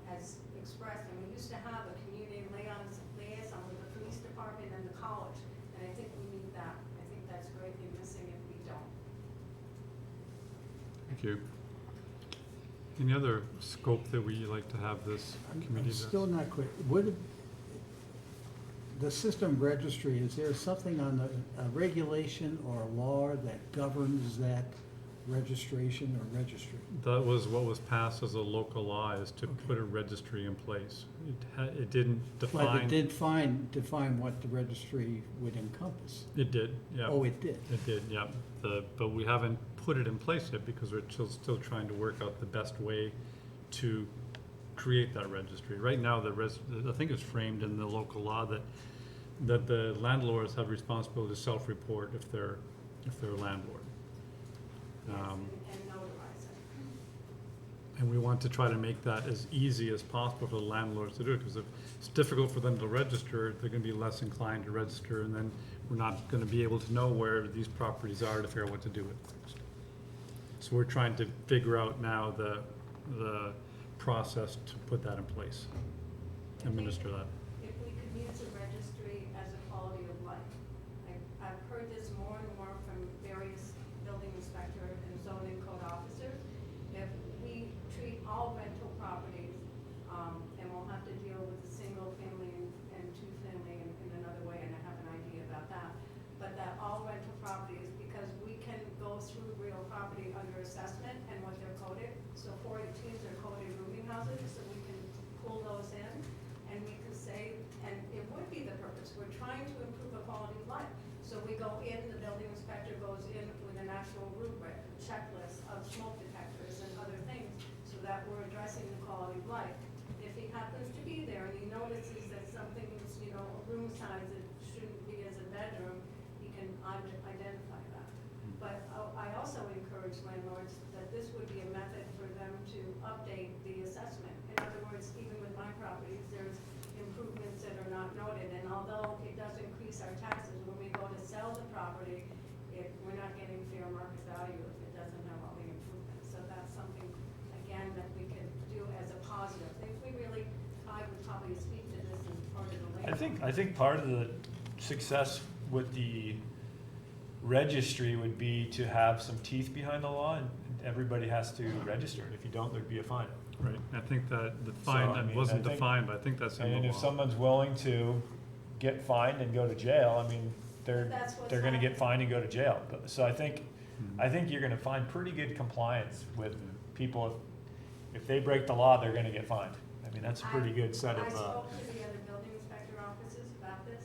has expressed, and we used to have a community liaison with the police department and the college, and I think we need that. I think that's greatly missing if we don't. Thank you. Any other scope that we like to have this committee? I'm still not clear. Would the system registry, is there something on a regulation or a law that governs that registration or registry? That was what was passed as a local law, is to put a registry in place. It didn't But define. it did define what the registry would encompass. It did, yeah. Oh, it did. It did, yeah. But we haven't put it in place yet, because we're still trying to work out the best way to create that registry. Right now, I think it's framed in the local law that the landlords have responsibility to self-report if they're a landlord. Yes, and notarize it. And we want to try to make that as easy as possible for the landlords to do it, because if it's difficult for them to register, they're gonna be less inclined to register, and then we're not gonna be able to know where these properties are to figure out what to do with them. So we're trying to figure out now the process to put that in place, administer that. If we could use a registry as a quality of life. I've heard this more and more from various building inspector and zoning code officers. If we treat all rental properties, and we'll have to deal with the single family and two family in another way, and I have an idea about that. But that all rental properties, because we can go through real property under assessment and what they're coded. So 418s are coded rooming houses, so we can pull those in, and we can say, and it would be the purpose, we're trying to improve the quality of life. So we go in, the building inspector goes in with an actual rubric, checklist of smoke detectors and other things, so that we're addressing the quality of life. If he happens to be there and he notices that something's, a room size that shouldn't be as a bedroom, he can identify that. But I also encourage landlords that this would be a method for them to update the assessment. In other words, even with my properties, there's improvements that are not noted, and although it does increase our taxes, when we go to sell the property, we're not getting fair market value if it doesn't have all the improvements. So that's something, again, that we could do as a positive. I would probably speak to this as part of the labor. I think part of the success with the registry would be to have some teeth behind the law, everybody has to register. If you don't, there'd be a fine. Right, I think that the So, fine, I that mean, wasn't I think- defined, but I think that's in the And if law. someone's willing to get fined and go to jail, I mean, That's what's they're gonna get happening. fined and go to jail. So Mhm. I think you're gonna find pretty good compliance with people. If they break the law, they're gonna get fined. I mean, that's a pretty good set I of, spoke to the other building inspector offices about this,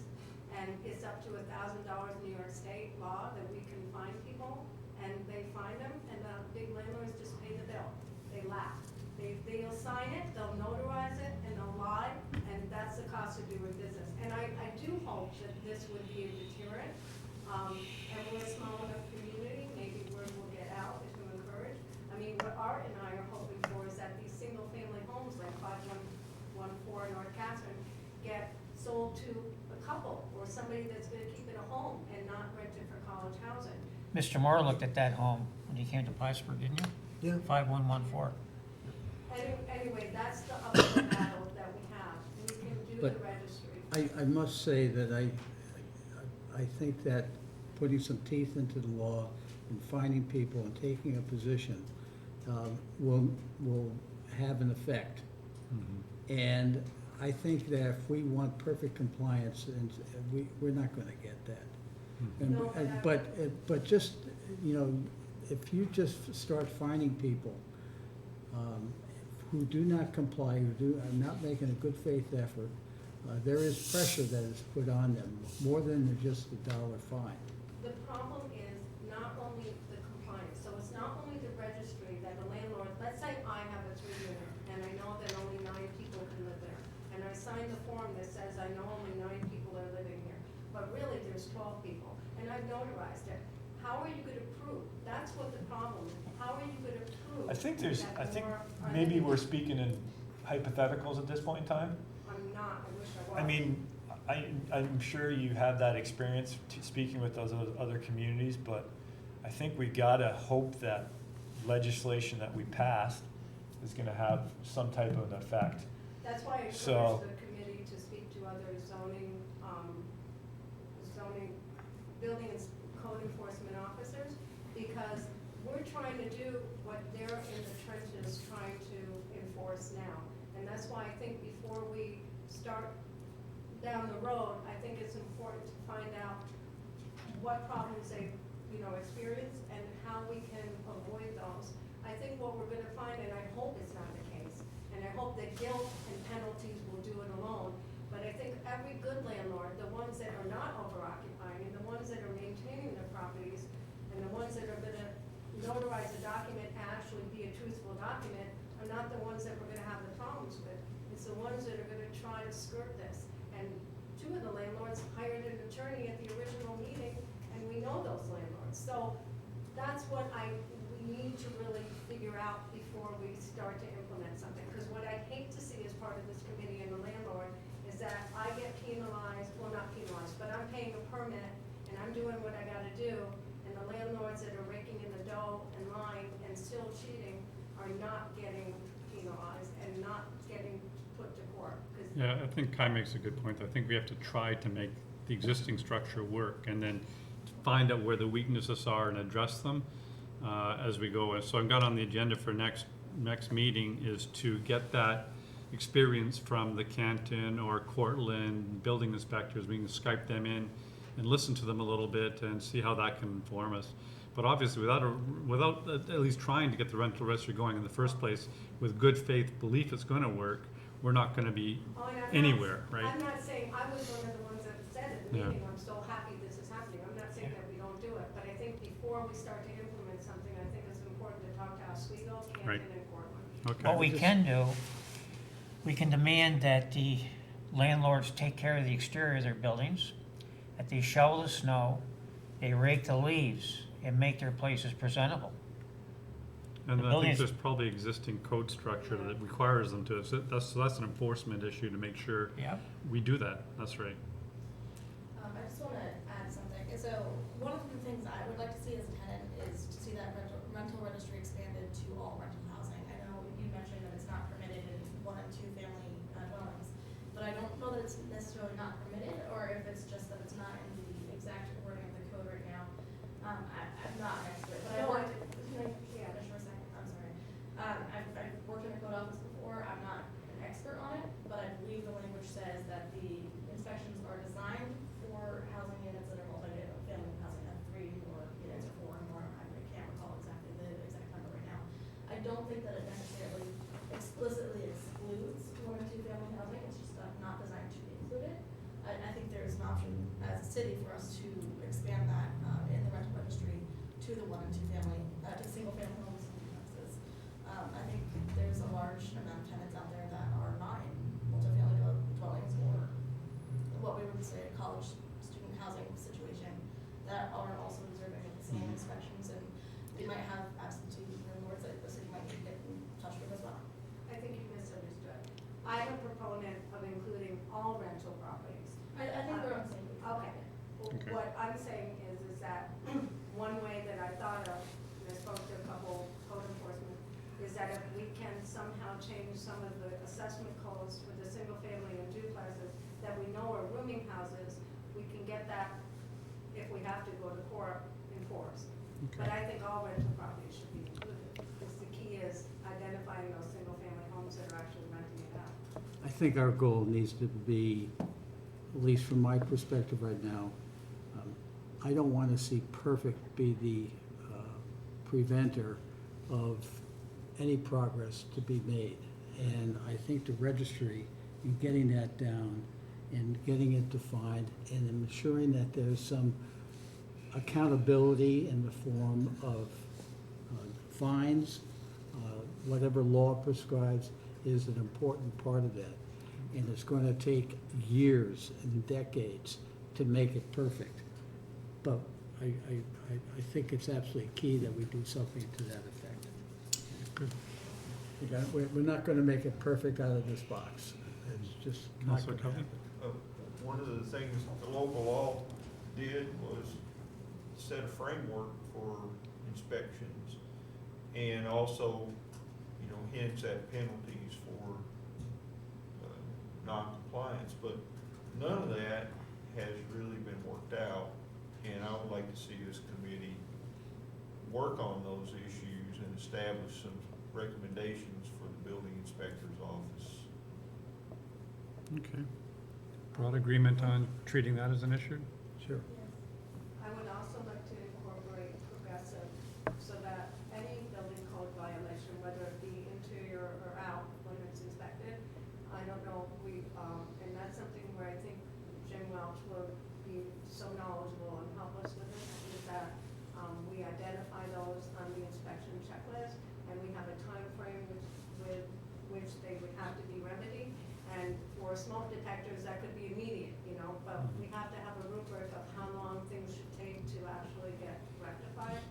and it's up to $1,000 New York State law that we can fine people, and they fine them, and the big landlords just pay the bill. They laugh. They'll sign it, they'll notarize it, and they'll lie, and that's the cost of doing business. And I do hope that this would be a deterrent, and we're a small enough community, maybe word will get out to encourage. I mean, what Art and I are hoping for is that these single-family homes like 5114 North Catherine get sold to a couple or somebody that's gonna keep it a home and not rent it for college housing. Mr. Moore looked at that home when he came to Plattsburgh, didn't you? Yeah. 5114. Anyway, that's the uphill battle that we have. We can do the But registry. I must say that I think that putting some teeth into the law and finding people and taking a position will have an effect. Mhm. And I think that if we want perfect compliance, and we're not gonna get that. And, No, but just, you know, if you just start finding people who do not comply, are not making a good faith effort, there is pressure that is put on them, more than just the dollar fine. The problem is not only the compliance, so it's not only the registry that the landlord, let's say I have a 3-unit and I know that only 9 people can live there. And I sign the form that says I know only 9 people are living here, but really there's 12 people, and I've notarized it. How are you gonna prove? That's what the problem is. How are you gonna prove? I think that more are maybe living we're here? speaking in hypotheticals at this point in time. I'm not, I wish I was. I mean, I'm sure you have that experience speaking with those other communities, but I think we gotta hope that legislation that we passed is gonna have some type of an effect. That's why I So- encourage the committee to speak to other zoning, building and code enforcement officers, because we're trying to do what they're in the trenches trying to enforce now. And that's why I think before we start down the road, I think it's important to find out what problems they've, experienced and how we can avoid those. I think what we're gonna find, and I hope it's not the case, and I hope that guilt and penalties will do it alone, but I think every good landlord, the ones that are not over-occupying, and the ones that are maintaining their properties, and the ones that are gonna notarize a document and actually be a truthful document, are not the ones that we're gonna have the problems with. It's the ones that are gonna try to skirt this. And 2 of the landlords hired an attorney at the original meeting, and we know those landlords. So that's what we need to really figure out before we start to implement something. Because what I hate to see as part of this committee and the landlord is that I get penalized, well, not penalized, but I'm paying a permit and I'm doing what I gotta do, and the landlords that are raking in the dough and lying and still cheating are not getting penalized and not getting put to court. 'Cause Yeah, I think Kai makes a good point. I think we have to try to make the existing structure work and then find out where the weaknesses are and address them as we go. And so I've got on the agenda for next meeting is to get that experience from the Canton or Cortland building inspectors. We can Skype them in and listen to them a little bit and see how that can inform us. But obviously, without at least trying to get the rental registry going in the first place, with good faith belief it's going to work, we're not going to be Oh, and I'm not- anywhere, right? I'm not saying, I was one of the ones that said at the Yeah. meeting, I'm so happy this is happening. I'm not saying that we don't do it, but I think before we start to implement something, I think it's important to talk to Oswego, Right. Canton, and Cortland. Okay. What we can do, we can demand that the landlords take care of the exterior of their buildings, that they shovel the snow, they rake the leaves, and make their places presentable. And The I building think is- there's probably existing code structure that requires them to, so that's an enforcement issue to make sure Yep. we do that. That's right. I just want to add something. So one of the things I would like to see as a tenant is to see that rental registry expanded to all rental housing. I know you mentioned that it's not permitted in 1 and 2 family dwellings, but I don't know that it's necessarily not permitted, or if it's just that it's not in the exact wording of the code right now. I'm not an expert, but I No, want. yeah. Finish for a second. says that the inspections are designed for housing units that are multi-family housing at 3 or units or 4 or more. I can't recall exactly the exact number right now. I don't think that it necessarily explicitly excludes 1 or 2 family housing. It's just not designed to be included. I think there's an option as a city for us to expand that in the rental registry to the 1 and 2 family, to single family homes and duplexes. I think there's a large amount of tenants out there that are not in multifamily dwellings or what we would say a college student housing situation that are also deserving of the same inspections, and we might have absentee landlords that the city might need to get in touch with as well. I think you misunderstood. I'm a proponent of including all rental properties. I think we're on the same page. Okay. Okay. What I'm saying is that one way that I thought of, and I spoke to a couple code enforcement, is that if we can somehow change some of the assessment codes for the single family and duplexes that we know are rooming houses, we can get that, if we have to go to court, enforced. But I think all rental properties should be included, because the key is identifying those single family homes that are actually renting it out. I think our goal needs to be, at least from my perspective right now, I don't want to see perfect be the preventer of any progress to be made. And I think the registry, and getting that down, and getting it defined, and ensuring that there's some accountability in the form of fines, whatever law prescribes, is an important part of that. And it's going to take years and decades to make it perfect. But I think it's absolutely key that we do something to that effect. Good. We're not going to make it perfect out of this box. It's just not Councilor going to Kelly? happen. One of the things the local law did was set a framework for inspections and also, hints at penalties for non-compliance, but none of that has really been worked out, and I would like to see this committee work on those issues and establish some recommendations for the building inspector's office. Okay. Broad agreement on treating that as an issue? Sure. I would also like to incorporate progressive, so that any building code violation, whether it be interior or out, when it's inspected, I don't know, and that's something where I think Jim Welch will be so knowledgeable and help us with this, is that we identify those on the inspection checklist, and we have a time frame with which they would have to be remedied. And for smoke detectors, that could be immediate, but we have to have a rubric of how long things should take to actually get rectified.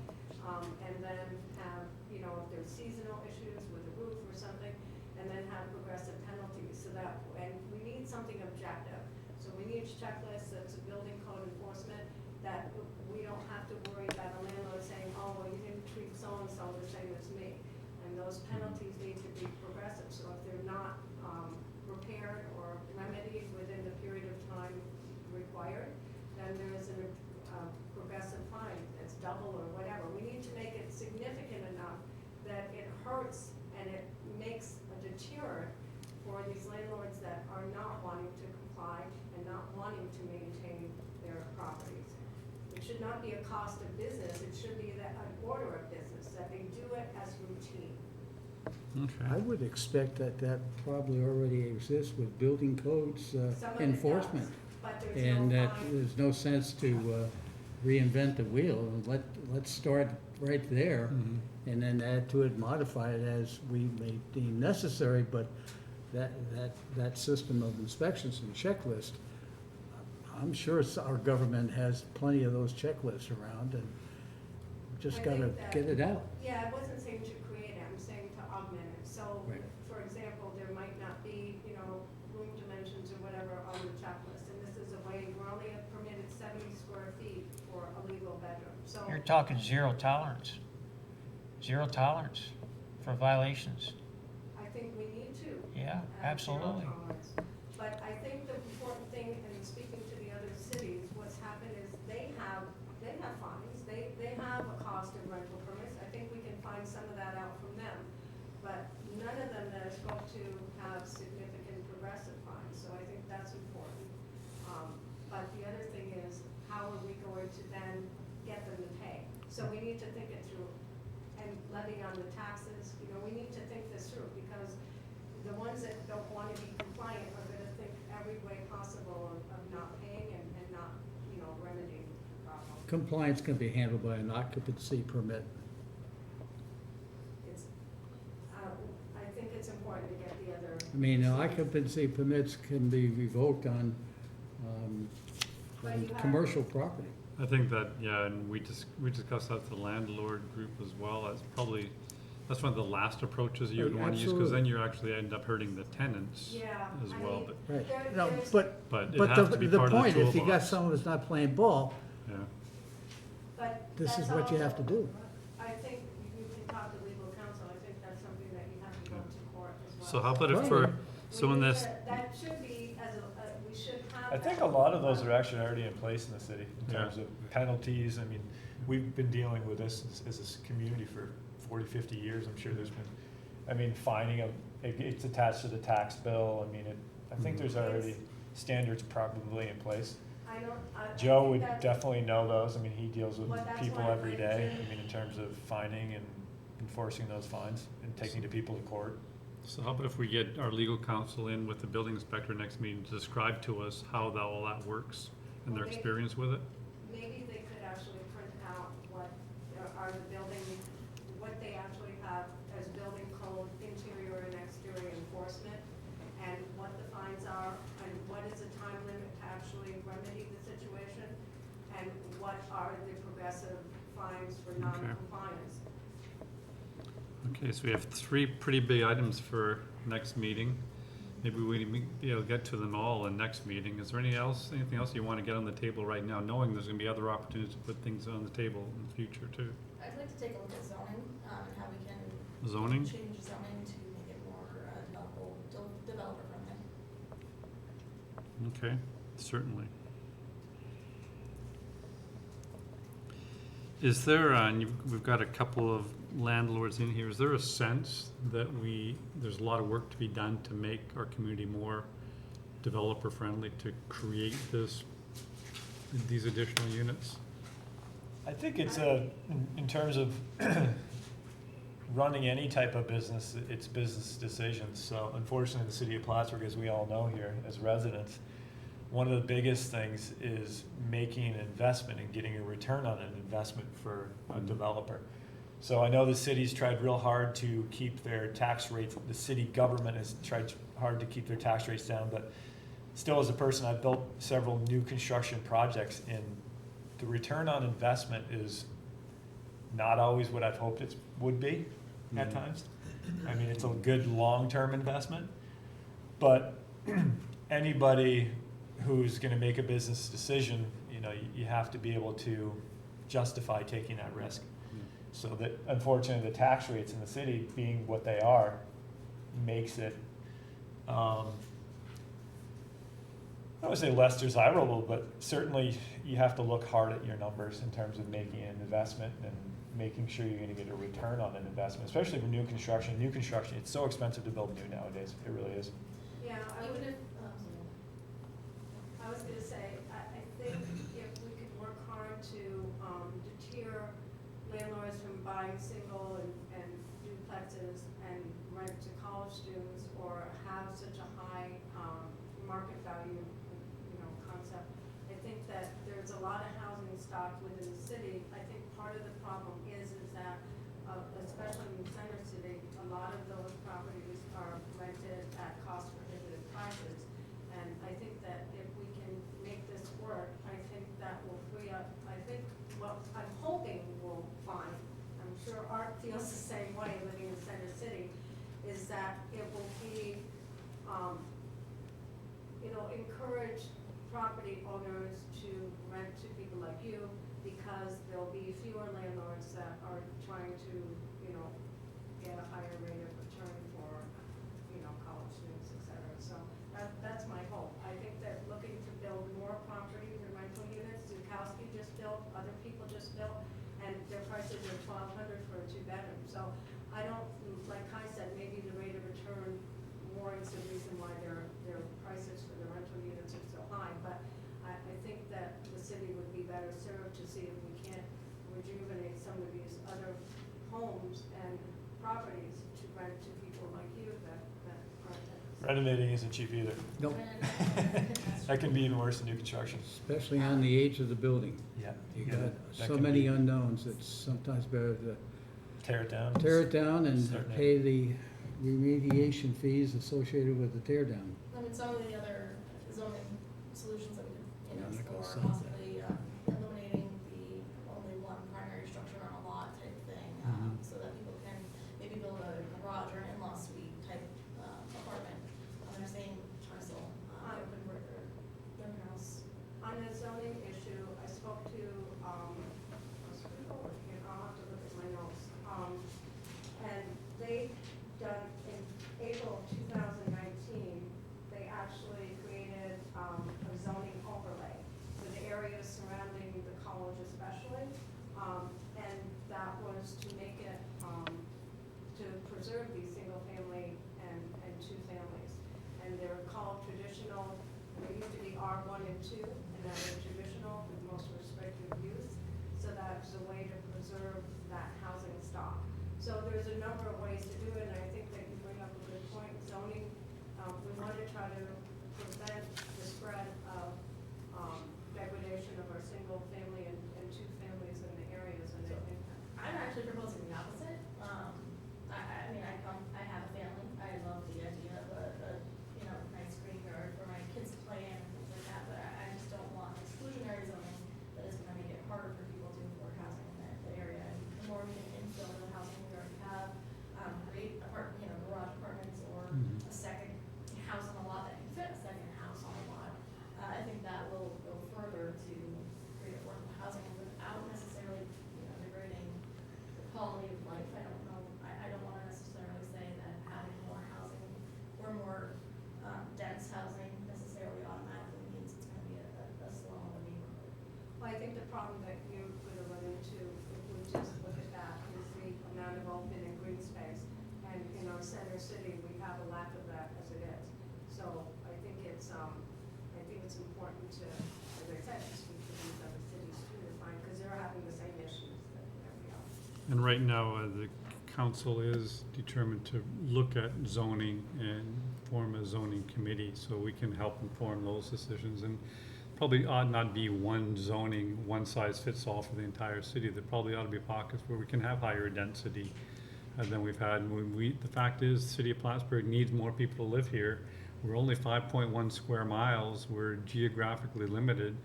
And then have, if there's seasonal issues with the roof or something, and then have progressive penalties, so that, and we need something objective. So we need a checklist that's a building code enforcement, that we don't have to worry about a landlord saying, oh, well, you didn't treat so-and-so the same as me. And those penalties need to be progressive, so if they're not repaired or remedied within the period of time required, then there is a progressive fine, it's double or whatever. We need to make it significant enough that it hurts and it makes a deterrent for these landlords that are not wanting to comply and not wanting to maintain their properties. It should not be a cost of business, it should be an order of business, that they do it as routine. Okay. I would expect that probably already exists with building codes Some of it enforcement. does, but there's And no that fine. there's no sense to reinvent the wheel. Let's start right there, Mhm. and then add to it, modify it as we may deem necessary, but that system of inspections and checklist, I'm sure our government has plenty of those checklists around, and just I gotta think that- get it out. Yeah, I wasn't saying to create it, I'm saying to augment it. So, Right. for example, there might not be, room dimensions or whatever on the checklist, and this is a way, we're only permitted 70 square feet for a legal bedroom, so. You're talking zero tolerance for violations. I think we need to. Yeah, have zero absolutely. tolerance. But I think the important thing, and speaking to the other cities, what's happened is they have fines, they have a cost of rental permits. I think we can find some of that out from them. But none of them that I spoke to have significant progressive fines. So so I think that's important. But the other thing is, how are we going to then get them to pay? So we need to think it through, and levy on the taxes, you know, we need to think this through, because the ones that don't want to be compliant are gonna think every way possible of not paying and not, you know, remedying the problem. Compliance can be handled by an occupancy permit. It's, I think it's important to get the other. I mean, occupancy permits can be revoked on, But on you have- commercial property. I think that, yeah, and we discussed that with the landlord group as well. That's one of the last approaches you would want to use, because then you actually end up hurting the tenants Yeah, as I well, mean, but, Right. No, there's- but it but has to be the part of the point, if you got toolbox. someone that's not playing ball, Yeah, But this is that's what you have to also- do. I think you can talk to legal counsel, I think that's something that you have to go to court as well. so how about if Right. for, We so in need this, to- That should be, we should have. I think that. a lot of those are actually already in place in the city in Yeah. terms of penalties. I mean, we've been dealing with this as a community for 40, 50 years. I'm sure there's been, I mean, fining of, it's attached to the tax bill. I mean, I think there's already standards probably in place. I don't, I Joe think would that- definitely know those. I mean, he deals with Well, that's people why I every think day. Jim- I mean, in terms of fining and enforcing those fines and taking the people to court. so how about if we get our legal counsel in with the building inspector next meeting to describe to us how all that works and their Well, they- experience with it? Maybe they could actually print out what are the building, what they actually have as building code, interior and exterior enforcement, and what the fines are, and what is the time limit to actually remedy the situation, and what are the progressive fines for non-compliance. Okay, so we have 3 pretty big items for next meeting. Maybe we be able to get to them all in next meeting. Is there anything else you want to get on the table right now, knowing there's going to be other opportunities to put things on the table in the future too? I'd like to take a look at zoning, and how we can Zoning? change zoning to make it more developer friendly. Okay, certainly. Is there, and we've got a couple of landlords in here, is there a sense that there's a lot of work to be done to make our community more developer friendly, to create these additional units? I think it's in terms of running any type of business, it's business decisions. So unfortunately, in the city of Plattsburgh, as we all know here as residents, one of the biggest things is making an investment and getting a return on an investment for a developer. So I know the city's tried real hard to keep their tax rates, the city government has tried hard to keep their tax rates down, but still, as a person, I've built several new construction projects, and the return on investment is not always what I've hoped it would be at times. I mean, it's a good long-term investment, but anybody who's gonna make a business decision, you know, you have to be able to justify taking that risk. So that, unfortunately, the tax rates in the city being what they are makes it, I don't want to say less desirable, but certainly you have to look hard at your numbers in terms of making an investment and making sure you're going to get a return on an investment, especially for new construction. New construction, it's so expensive to build new nowadays. It really is. Yeah, Even if, I was gonna say, I think if we could work hard to deter landlords from buying single and duplexes and rent to college students, or have such a high market value, you know, concept. I think that there's a lot of housing stock within the city. I think part of the problem is that, especially in the center city, a lot of those properties are rented at cost prohibitive prices. And I think that if we can make this work, I think that will free up, I think what I'm hoping we'll find, I'm sure Art feels the same way living in Center City, is that it will be, you know, encourage property owners to rent to people like you, because there'll be fewer landlords that are trying to, you know, get a higher rate of return for, you know, college students, et cetera. So that's my hope. I think that looking to build more properties and rental units, Zukowski just built, other people just built, and their prices are $1,200 for a 2-bedroom. So I don't, like Kai said, maybe the rate of return warrants the reason why their prices for the Renovating isn't cheap either. Nope, That can be even worse than new construction. especially on the age of the building. Yeah. You gotta- got that so can many be- unknowns, it's sometimes better to Tear it down. tear it down and Start new. pay the remediation fees associated with the tear down. I mean, some of the other zoning solutions that we could, you know, Yeah, that goes explore, south possibly eliminating the only one primary structure on a lot type thing, Mhm. so that people can maybe build a garage or an in-law suite type apartment on their same parcel, or convert their house. On the zoning issue, I spoke to, let's go over here, I'll have to look at my notes. And they done, in April of 2019, they actually created a zoning overlay for the areas surrounding the college especially. And that was to make it, to preserve these single family and two families. And they're called traditional, they used to be R1 and 2, and now they're traditional with most restrictive use. So that's a way to preserve that housing stock. So there's a number of ways to do it, and I think that you bring up a good point. Zoning, we want to try to prevent the spread of degradation of our single family and two families in the areas, and I think I'm actually proposing the opposite. I mean, I have a family. I love the idea of a you know, nice green yard for my kids to play in and things like that, but I just don't want exclusionary zoning that is gonna make it harder for people to afford housing in the area. And the more we can infill the housing we already have, create garage apartments or Mhm. a second house on a lot that can fit a second house on a lot, I think that will go further to create affordable housing without necessarily, degrading the quality of life. I don't know, I don't wanna necessarily say that having more housing or more dense housing necessarily automatically means it's gonna be a slow of a neighborhood. Well, I think the problem that you're gonna run into, if we just look at that, is the amount of open and green space. And in our center city, we have a lack of that as it is. So I think it's important to, as I said, to speak to these other cities too, to find, because they're having the same issues that we are. And right now, the council is determined to look at zoning and form a zoning committee so we can help inform those decisions. And probably ought not be one zoning, one size fits all for the entire city. There probably ought to be pockets where we can have higher density than we've had. And the fact is, the city of Plattsburgh needs more people to live here. We're only 5.1 square miles. We're geographically limited.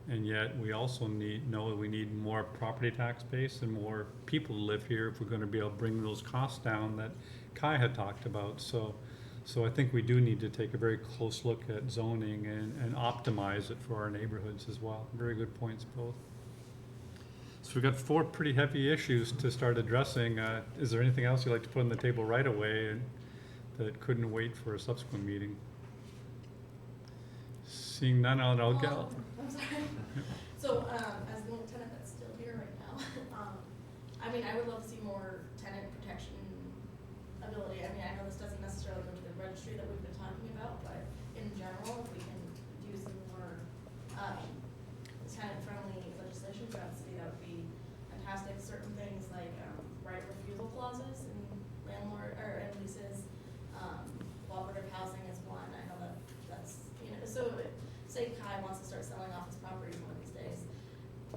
And yet, we also know that we need more property tax base and more people to live here if we're gonna be able to bring those costs down that Kai had talked about. So I think we do need to take a very close look at zoning and optimize it for our neighborhoods as well. Very good points, both. So we've got 4 pretty heavy issues to start addressing. Is there anything else you'd like to put on the table right away that couldn't wait for a subsequent meeting? Seeing none, I'll go. I'm sorry. So, as the only tenant that's still here right now, I mean, I would love to see more tenant protection ability. I mean, I know this doesn't necessarily go to the registry that we've been talking about, but in general, if we can do some more, tenant-friendly legislation throughout the city, that would be fantastic. Certain things like, right of refusal clauses in landlord, or in leases, cooperative housing is one. I know that's, so say Kai wants to start selling off his properties one of these days,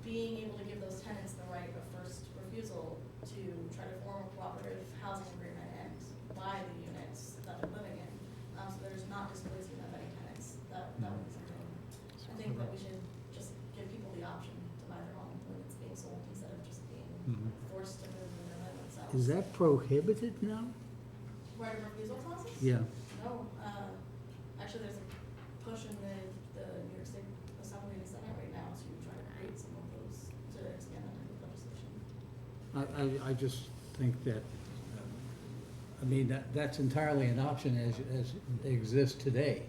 being able to give those tenants the right of first refusal to try to form a cooperative housing agreement and buy the units that they're living in, so there's not displacement of any tenants, that would be something. I think that we should just give people the option to buy their home when it's being sold instead of just being Mhm. forced to move in and themselves. Is that prohibited now? Right of refusal clauses? Yeah. No, actually, there's a push in the New York State Assembly and Senate right now to try to create some of those, to expand that type of legislation. I just think that, I mean, that's entirely an option as it exists today.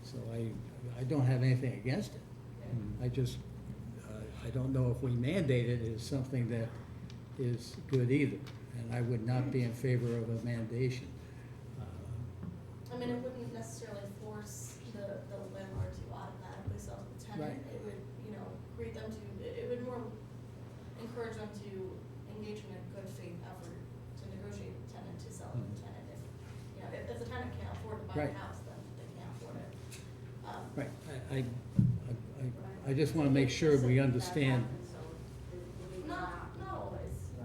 So I don't have anything against it. I just, I don't know if we mandate it is something that is good either. And I would not be in favor of a mandation. I mean, it wouldn't necessarily force the landlord to automatically sell to the tenant. Right. It would, create them to, it would more encourage them to engage in a good faith effort to negotiate with the tenant to sell to the tenant. If the tenant can't afford to buy Right. the house, I just want to make sure we understand. Not always.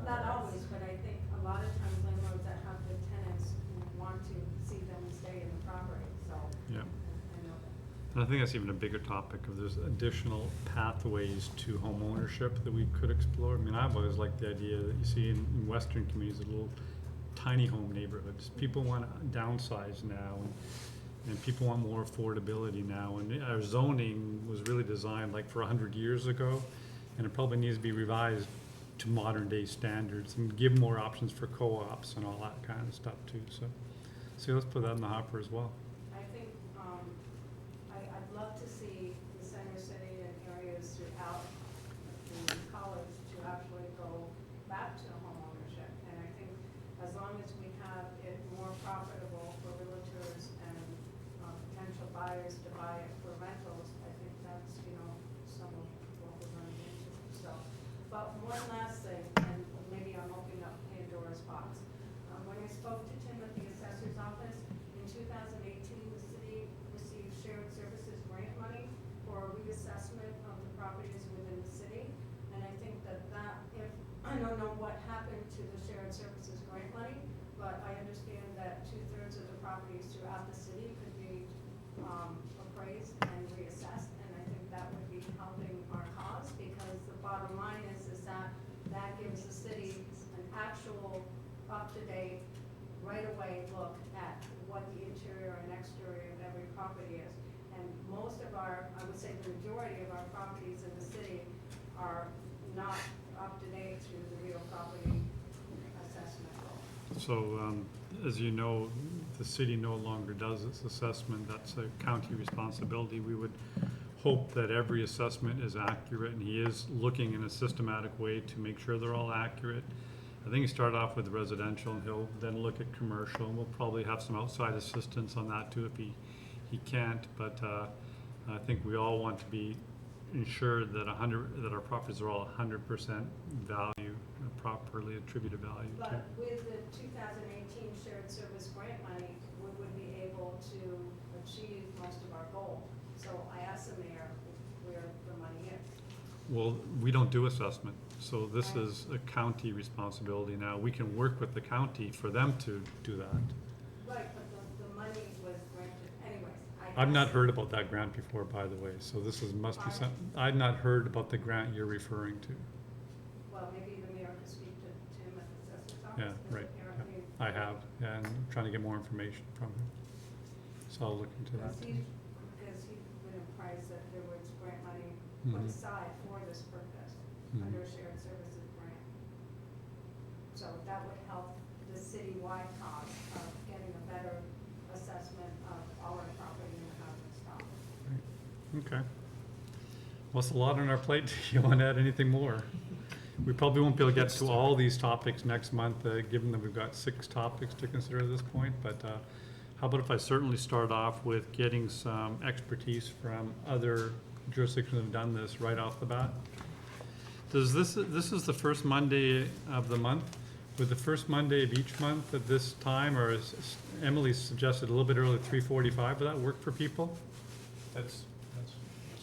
Not always, but I think a lot of times landlords that have the tenants want to see them stay in the property, so Yeah. I know that. And I think that's even a bigger topic, of there's additional pathways to home ownership that we could explore. I mean, I've always liked the idea that you see in western communities, little tiny home neighborhoods. People want to downsize now, and people want more affordability now. And our zoning was really designed like for 100 years ago, and it probably needs to be revised to modern day standards and give more options for co-ops and all that kind of stuff too. So let's put that in the hopper as well. I think, I'd love to see the center city and areas throughout the college to actually go back to homeownership. And I think as long as we have it more profitable for realtors and potential buyers to buy it for rentals, I think that's, some of what we're running into, so. But one last thing, and maybe I'm opening up Pandora's box. When I spoke to Tim at the assessor's office, in 2018, the city received shared services grant money for reassessment of the properties within the city. And I think that I don't know what happened to the shared services grant money, but I understand that 2/3 of the properties throughout the city could be appraised and reassessed. And I think that would be helping our cause, because the bottom line is that gives the city an actual up-to-date, right-away look at what the interior and exterior of every property is. And most of I would say the majority of our properties in the city are not up-to-date through the real property assessment role. So, as you know, the city no longer does its assessment. That's a county responsibility. We would hope that every assessment is accurate, and he is looking in a systematic way to make sure they're all accurate. I think he started off with residential, and he'll then look at commercial, and we'll probably have some outside assistance on that too if he can't. But I think we all want to be ensured that that our properties are all 100% value, properly attributed value to. But with the 2018 shared service grant money, we would be able to achieve most of our goal. So I asked the mayor where the money is. Well, we don't do assessment, so this is a county responsibility now. We can work with the county for them to do that. Right, but the money was granted anyways. I've not heard about that grant before, by the way, so this must be some, I've not heard about the grant you're referring to. Well, maybe the mayor could speak to Tim at the assessor's office. Yeah, because right, apparently- I have, yeah, and I'm trying to get more information from him. So I'll look into that too. Because he's been apprised that there was grant money put Mhm. aside for this purpose, Mhm. under a shared services grant. So that would help the citywide cause of getting a better assessment of all our property in the housing stock. Okay. Well, it's a lot on our plate. Do you want to add anything more? We probably won't be able to get to all these topics next month, given that we've got 6 topics to consider at this point. But how about if I certainly start off with getting some expertise from other jurisdictions that have done this right off the bat? This is the first Monday of the month. Would the first Monday of each month at this time, or as Emily suggested a little bit earlier, 3:45, would that work for people? That's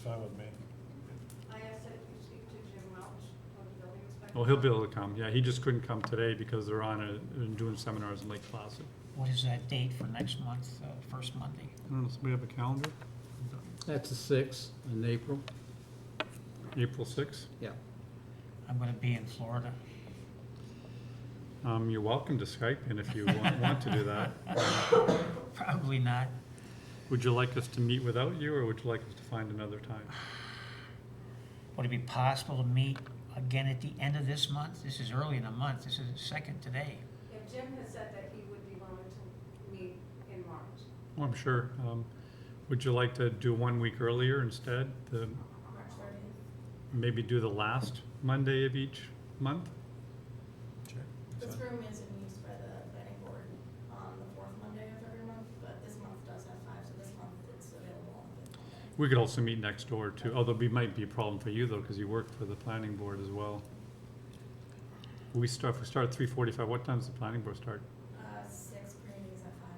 fine with me. I asked that you speak to Jim Welch, of the building inspector. Well, he'll be able to come. Yeah, he just couldn't come today because they're doing seminars in Lake Placid. What is that date for next month, first Monday? I don't know, somebody have a calendar? That's the 6th in April. April 6th? Yeah. I'm gonna be in Florida. You're welcome to Skype in if you want to do that. Probably not. Would you like us to meet without you, or would you like us to find another time? Would it be possible to meet again at the end of this month? This is early in the month, this is the 2nd today. Yeah, Jim has said that he would be willing to meet in March. Oh, I'm sure. Would you like to do 1 week earlier instead? March 30th. Maybe do the last Monday of each month? Sure. This room is in use by the planning board on the 4th Monday of every month, but this month does have 5, so this month it's available on the 5th Monday. We could also meet next door too, although it might be a problem for you though, because you work for the planning board as well. If we start at 3:45, what time does the planning board start? 6, pre-meetings at 5.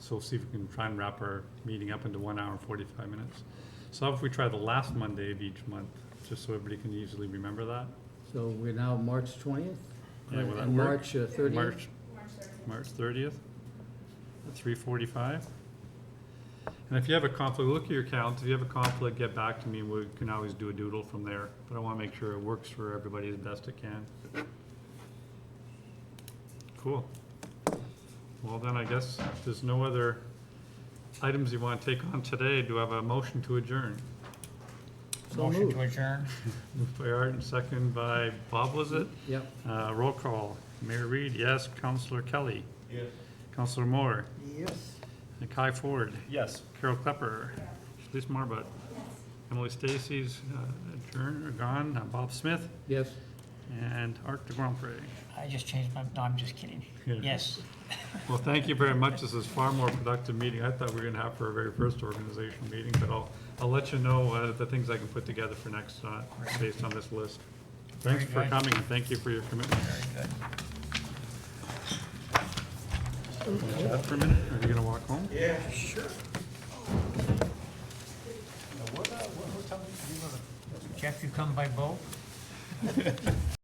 So we'll see if we can try and wrap our meeting up into 1 hour and 45 minutes. So how if we try the last Monday of each month, just so everybody can easily remember that? So we're now March 20th? Yeah, will that And work? March 30th? March, March 30th. March 30th at 3:45. And if you have a conflict, look at your calendar. If you have a conflict, get back to me. We can always do a doodle from there. But I want to make sure it works for everybody as best it can. Cool. Well, then I guess if there's no other items you want to take on today, do I have a motion to adjourn? So Motion moved. to adjourn. Moved by Art and second by Bob, was it? Yep. Roll call. Mayor Reed, yes. Councillor Kelly. Yes. Councillor Moore. Yes. And Kai Ford. Yes. Carol Klepper. Shalice Marbut. Emily Stacy's adjourned or gone. Bob Smith Yes. and Art de Grandpré. I just changed my, no, I'm just kidding. Yeah. Yes. Well, thank you very much. This is far more productive meeting I thought we were gonna have for our very first organizational meeting, but I'll let you know the things I can put together for next, based on this list. Thanks Very for good. coming and thank you for your commitment. Very good. Want to chat for a minute? Are you gonna walk home? Yeah, sure. What hotel do you live in? Jeff, you come by boat?